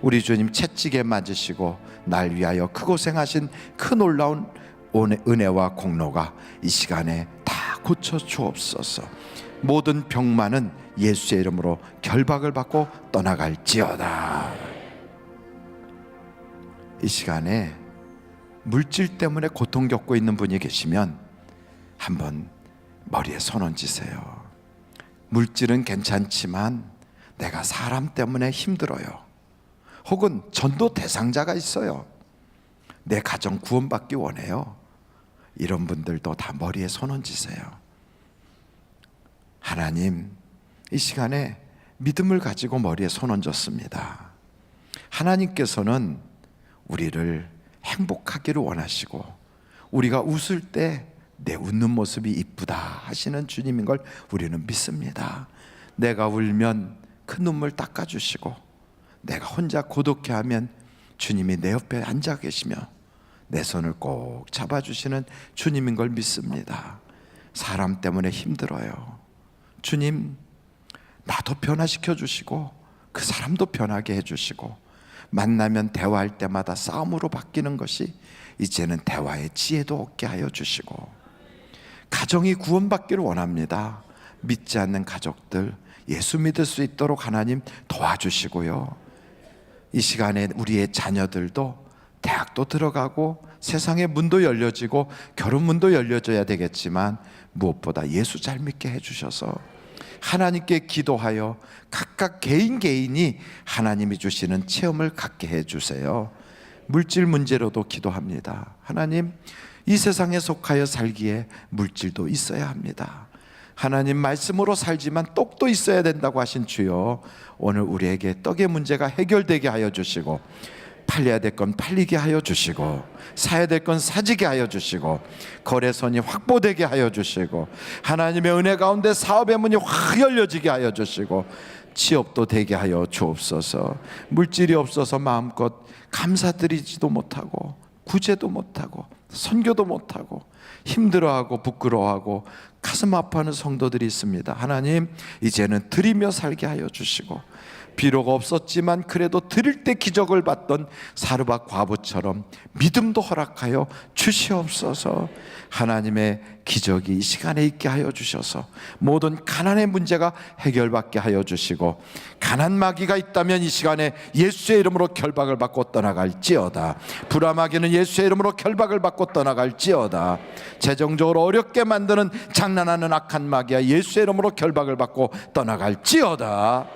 S7: 우리 주님 채찍에 맞으시고 날 위하여 크고생하신 그 놀라운 은혜와 공로가 이 시간에 다 고쳐 주옵소서. 모든 병만은 예수의 이름으로 결박을 받고 떠나갈지어다. 이 시간에 물질 때문에 고통 겪고 있는 분이 계시면 한번 머리에 손 얹으세요. 물질은 괜찮지만 내가 사람 때문에 힘들어요. 혹은 전도 대상자가 있어요. 내 가정 구원받기 원해요. 이런 분들도 다 머리에 손 얹으세요. 하나님, 이 시간에 믿음을 가지고 머리에 손 얹었습니다. 하나님께서는 우리를 행복하기를 원하시고 우리가 웃을 때 내 웃는 모습이 이쁘다 하시는 주님인 걸 우리는 믿습니다. 내가 울면 그 눈물 닦아주시고 내가 혼자 고독해하면 주님이 내 옆에 앉아 계시며 내 손을 꼭 잡아주시는 주님인 걸 믿습니다. 사람 때문에 힘들어요. 주님, 나도 변화시켜 주시고 그 사람도 변하게 해주시고 만나면 대화할 때마다 싸움으로 바뀌는 것이 이제는 대화의 지혜도 얻게 하여 주시고 가정이 구원받기를 원합니다. 믿지 않는 가족들 예수 믿을 수 있도록 하나님 도와주시고요. 이 시간에 우리의 자녀들도 대학도 들어가고 세상의 문도 열려지고 결혼 문도 열려져야 되겠지만 무엇보다 예수 잘 믿게 해주셔서 하나님께 기도하여 각각 개인이 하나님이 주시는 체험을 갖게 해주세요. 물질 문제로도 기도합니다. 하나님, 이 세상에 속하여 살기에 물질도 있어야 합니다. 하나님, 말씀으로 살지만 떡도 있어야 된다고 하신 주여, 오늘 우리에게 떡의 문제가 해결되게 하여 주시고 팔려야 될 건 팔리게 하여 주시고 사야 될 건 사지게 하여 주시고 거래선이 확보되게 하여 주시고 하나님의 은혜 가운데 사업의 문이 확 열려지게 하여 주시고 취업도 되게 하여 주옵소서. 물질이 없어서 마음껏 감사드리지도 못하고 구제도 못하고 선교도 못하고 힘들어하고 부끄러워하고 가슴 아파하는 성도들이 있습니다. 하나님, 이제는 드리며 살게 하여 주시고 비록 없었지만 그래도 드릴 때 기적을 봤던 사르밧 과부처럼 믿음도 허락하여 주시옵소서. 하나님의 기적이 이 시간에 있게 하여 주셔서 모든 가난의 문제가 해결받게 하여 주시고 가난 마귀가 있다면 이 시간에 예수의 이름으로 결박을 받고 떠나갈지어다. 불화마귀는 예수의 이름으로 결박을 받고 떠나갈지어다. 재정적으로 어렵게 만드는 장난하는 악한 마귀야 예수의 이름으로 결박을 받고 떠나갈지어다.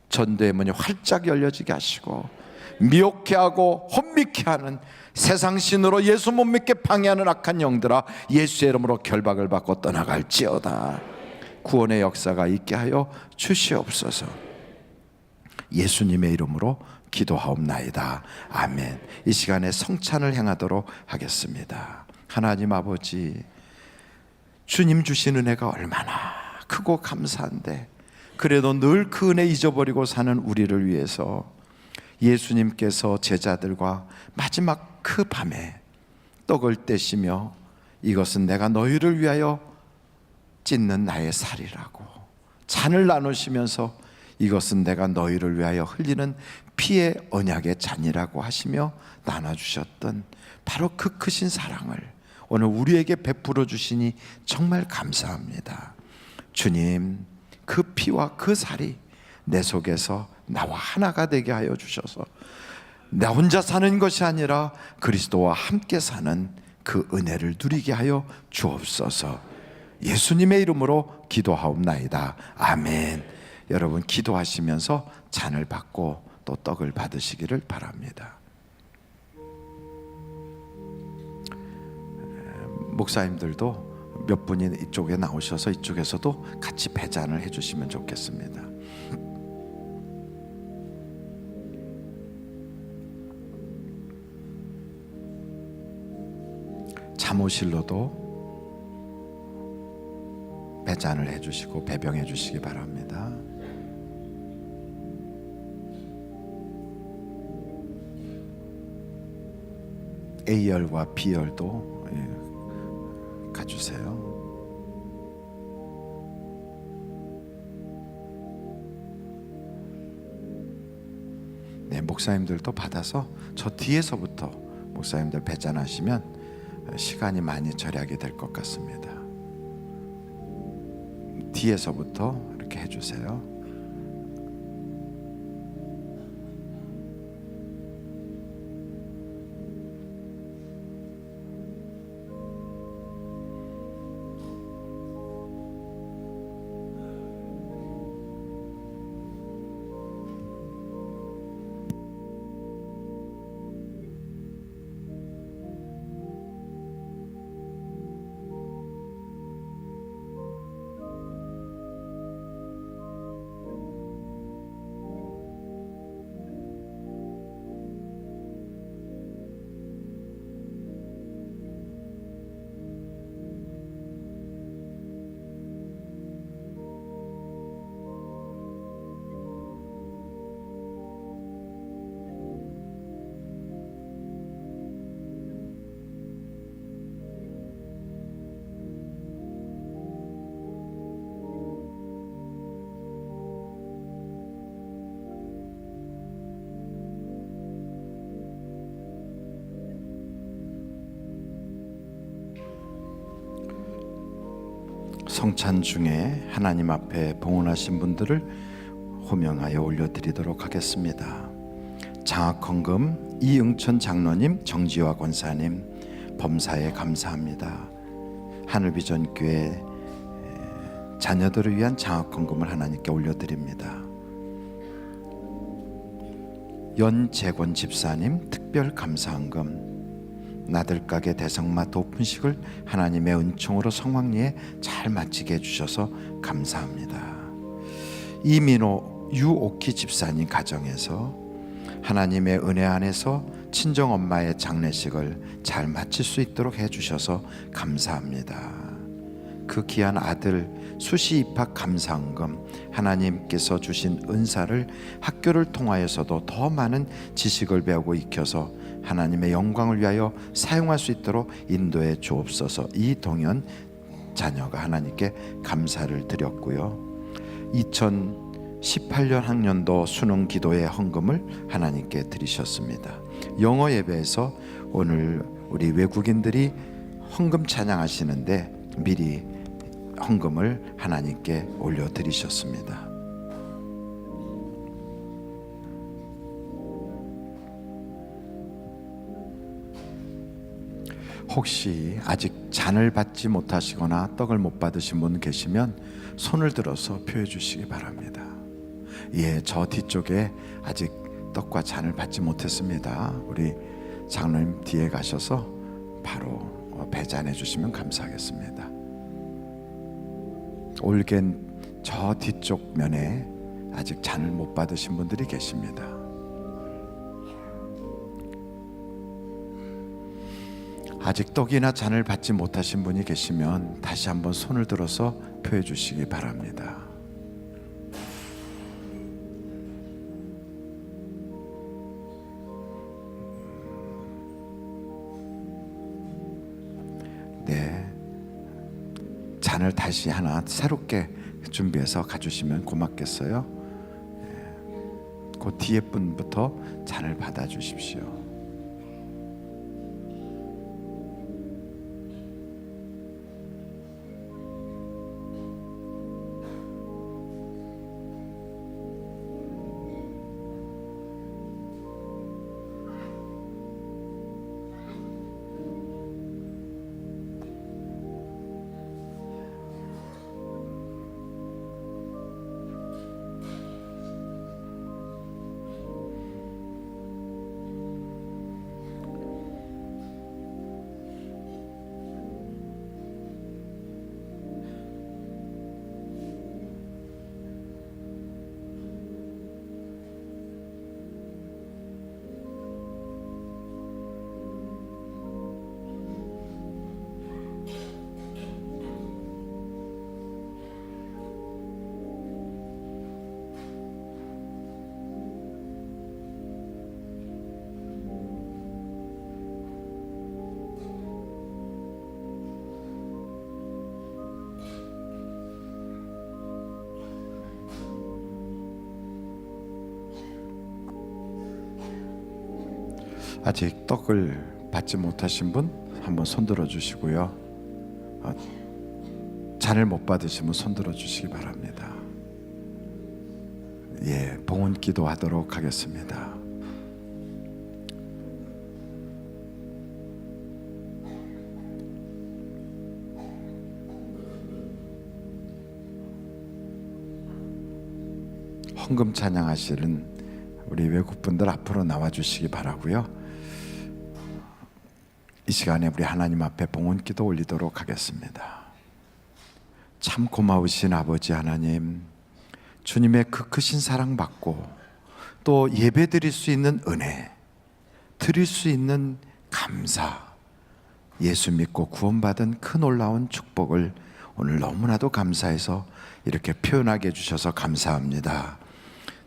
S7: 전도의 문이 활짝 열려지게 하시고 미혹해하고 혼미케 하는 세상신으로 예수 못 믿게 방해하는 악한 영들아 예수의 이름으로 결박을 받고 떠나갈지어다. 구원의 역사가 있게 하여 주시옵소서. 예수님의 이름으로 기도하옵나이다. 아멘. 이 시간에 성찬을 행하도록 하겠습니다. 하나님 아버지, 주님 주신 은혜가 얼마나 크고 감사한데 그래도 늘 그 은혜 잊어버리고 사는 우리를 위해서 예수님께서 제자들과 마지막 그 밤에 떡을 떼시며 이것은 내가 너희를 위하여 찢는 나의 살이라고 잔을 나누시면서 이것은 내가 너희를 위하여 흘리는 피의 언약의 잔이라고 하시며 나눠주셨던 바로 그 크신 사랑을 오늘 우리에게 베풀어 주시니 정말 감사합니다. 주님, 그 피와 그 살이 내 속에서 나와 하나가 되게 하여 주셔서 나 혼자 사는 것이 아니라 그리스도와 함께 사는 그 은혜를 누리게 하여 주옵소서. 예수님의 이름으로 기도하옵나이다. 아멘. 여러분 기도하시면서 잔을 받고 또 떡을 받으시기를 바랍니다. 목사님들도 몇 분이 이쪽에 나오셔서 이쪽에서도 같이 배잔을 해주시면 좋겠습니다. 잠옷실로도 배잔을 해주시고 배병해 주시기 바랍니다. A열과 B열도 가주세요. 네, 목사님들도 받아서 저 뒤에서부터 목사님들 배잔하시면 시간이 많이 절약이 될 것 같습니다. 뒤에서부터 이렇게 해주세요. 성찬 중에 하나님 앞에 봉헌하신 분들을 호명하여 올려드리도록 하겠습니다. 장학헌금 이응천 장로님, 정지화 권사님 범사에 감사합니다. 하늘비전교회 자녀들을 위한 장학헌금을 하나님께 올려드립니다. 연재권 집사님 특별 감사헌금, 나들가게 대성마 오픈식을 하나님의 은총으로 성황리에 잘 마치게 해주셔서 감사합니다. 이민호 유오키 집사님 가정에서 하나님의 은혜 안에서 친정엄마의 장례식을 잘 마칠 수 있도록 해주셔서 감사합니다. 그 귀한 아들 수시 입학 감사헌금, 하나님께서 주신 은사를 학교를 통하여서도 더 많은 지식을 배우고 익혀서 하나님의 영광을 위하여 사용할 수 있도록 인도해 주옵소서. 이동현 자녀가 하나님께 감사를 드렸고요. 2018년 학년도 수능 기도의 헌금을 하나님께 드리셨습니다. 영어 예배에서 오늘 우리 외국인들이 헌금 찬양하시는데 미리 헌금을 하나님께 올려드리셨습니다. 혹시 아직 잔을 받지 못하시거나 떡을 못 받으신 분 계시면 손을 들어서 표해 주시기 바랍니다. 예, 저 뒤쪽에 아직 떡과 잔을 받지 못했습니다. 우리 장로님 뒤에 가셔서 바로 배잔해 주시면 감사하겠습니다. 올겐 저 뒤쪽 면에 아직 잔을 못 받으신 분들이 계십니다. 아직 떡이나 잔을 받지 못하신 분이 계시면 다시 한번 손을 들어서 표해 주시기 바랍니다. 네, 잔을 다시 하나 새롭게 준비해서 가주시면 고맙겠어요. 그 뒤에 분부터 잔을 받아 주십시오. 아직 떡을 받지 못하신 분 한번 손들어 주시고요. 잔을 못 받으시면 손들어 주시기 바랍니다. 예, 봉헌 기도하도록 하겠습니다. 헌금 찬양하시는 우리 외국분들 앞으로 나와주시기 바라고요. 이 시간에 우리 하나님 앞에 봉헌기도 올리도록 하겠습니다. 참 고마우신 아버지 하나님, 주님의 그 크신 사랑 받고 또 예배 드릴 수 있는 은혜, 드릴 수 있는 감사, 예수 믿고 구원받은 큰 놀라운 축복을 오늘 너무나도 감사해서 이렇게 표현하게 해주셔서 감사합니다.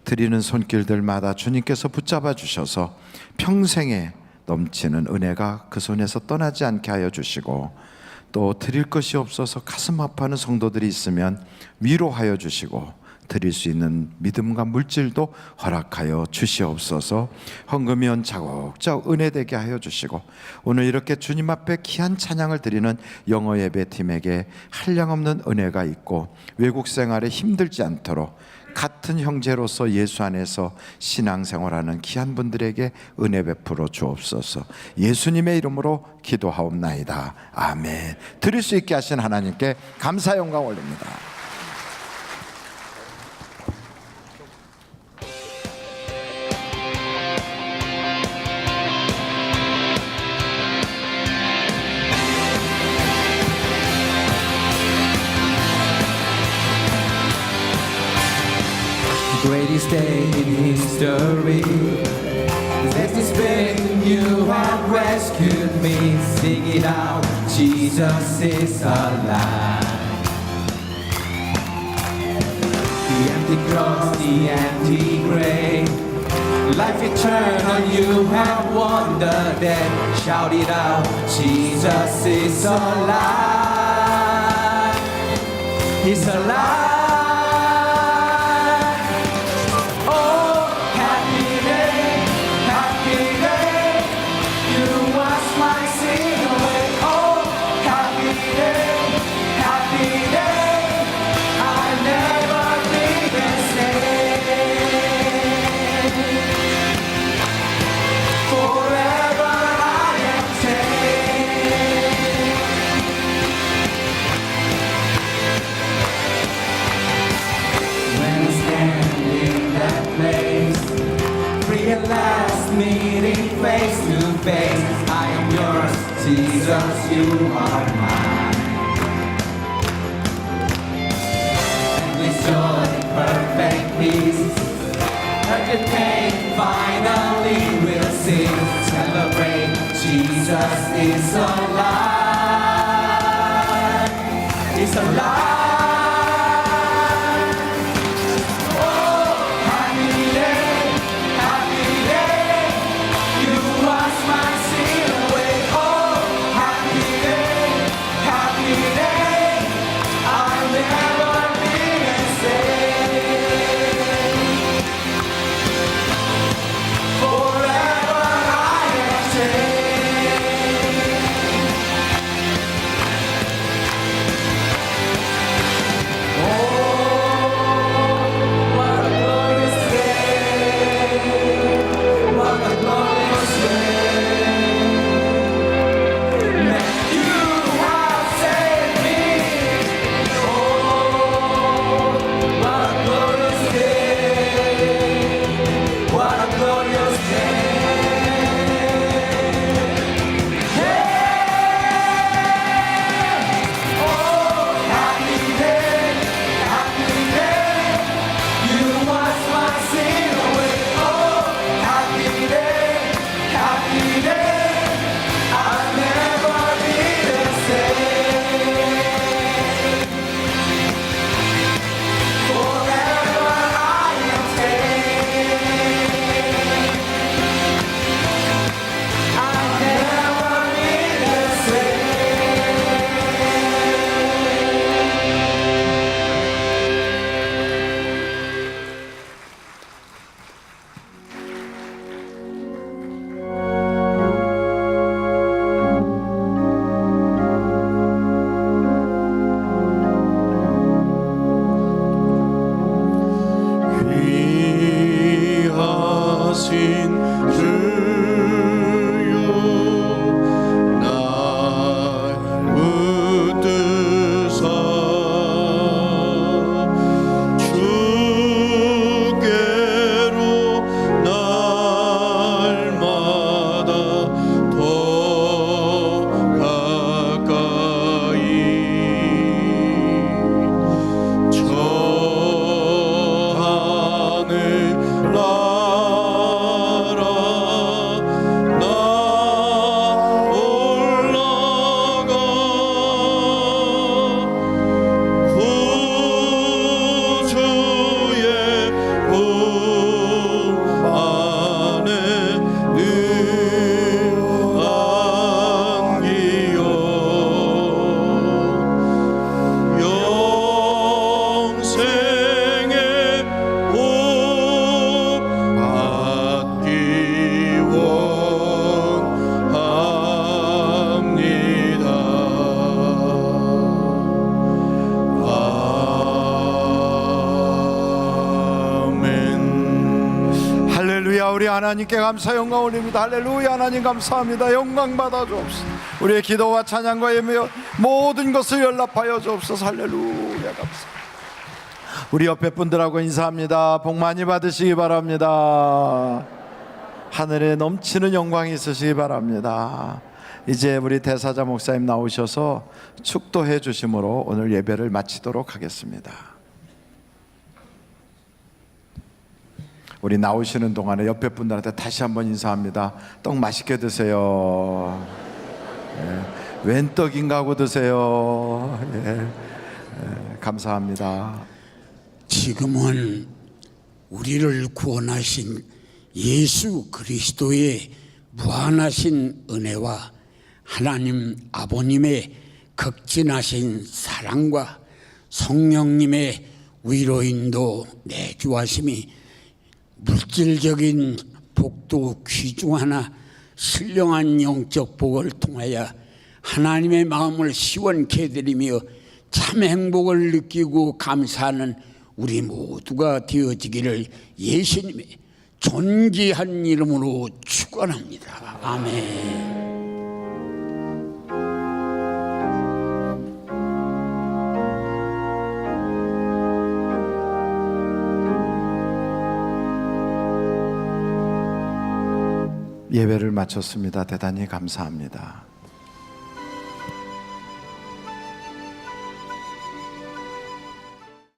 S7: 드리는 손길들마다 주님께서 붙잡아 주셔서 평생에 넘치는 은혜가 그 손에서 떠나지 않게 하여 주시고, 또 드릴 것이 없어서 가슴 아파하는 성도들이 있으면 위로하여 주시고, 드릴 수 있는 믿음과 물질도 허락하여 주시옵소서. 헌금이 온 차곡차곡 은혜되게 하여 주시고, 오늘 이렇게 주님 앞에 귀한 찬양을 드리는 영어 예배팀에게 한량없는 은혜가 있고 외국 생활에 힘들지 않도록 같은 형제로서 예수 안에서 신앙생활하는 귀한 분들에게 은혜 베풀어 주옵소서. 예수님의 이름으로 기도하옵나이다. 아멘. 드릴 수 있게 하신 하나님께 감사 영광 올립니다.
S2: Greatest day in history. This is when you have rescued me. Sing it out, Jesus is alive. The empty cross, the empty grave, life eternal, you have won the dead. Shout it out, Jesus is alive. He's alive. Last meeting face to face, I am yours, Jesus, you are mine. Endless joy, perfect peace, perfect pain, finally we'll sing, celebrate, Jesus is alive, he's alive.
S7: 하나님께 감사 영광 올립니다. 할렐루야. 하나님 감사합니다. 영광 받아 주옵소서. 우리의 기도와 찬양과 예며 모든 것을 연락하여 주옵소서. 할렐루야. 감사. 우리 옆에 분들하고 인사합니다. 복 많이 받으시기 바랍니다. 하늘에 넘치는 영광이 있으시기 바랍니다. 이제 우리 대사자 목사님 나오셔서 축도해 주심으로 오늘 예배를 마치도록 하겠습니다. 우리 나오시는 동안에 옆에 분들한테 다시 한번 인사합니다. 떡 맛있게 드세요. 웬 떡인가 하고 드세요. 감사합니다.
S8: 지금은 우리를 구원하신 예수 그리스도의 무한하신 은혜와 하나님 아버님의 극진하신 사랑과 성령님의 위로인도 내주하심이 물질적인 복도 귀중하나 신령한 영적 복을 통하여 하나님의 마음을 시원케 해드리며 참 행복을 느끼고 감사하는 우리 모두가 되어지기를 예수님의 존귀한 이름으로 축원합니다. 아멘.
S7: 예배를 마쳤습니다. 대단히 감사합니다.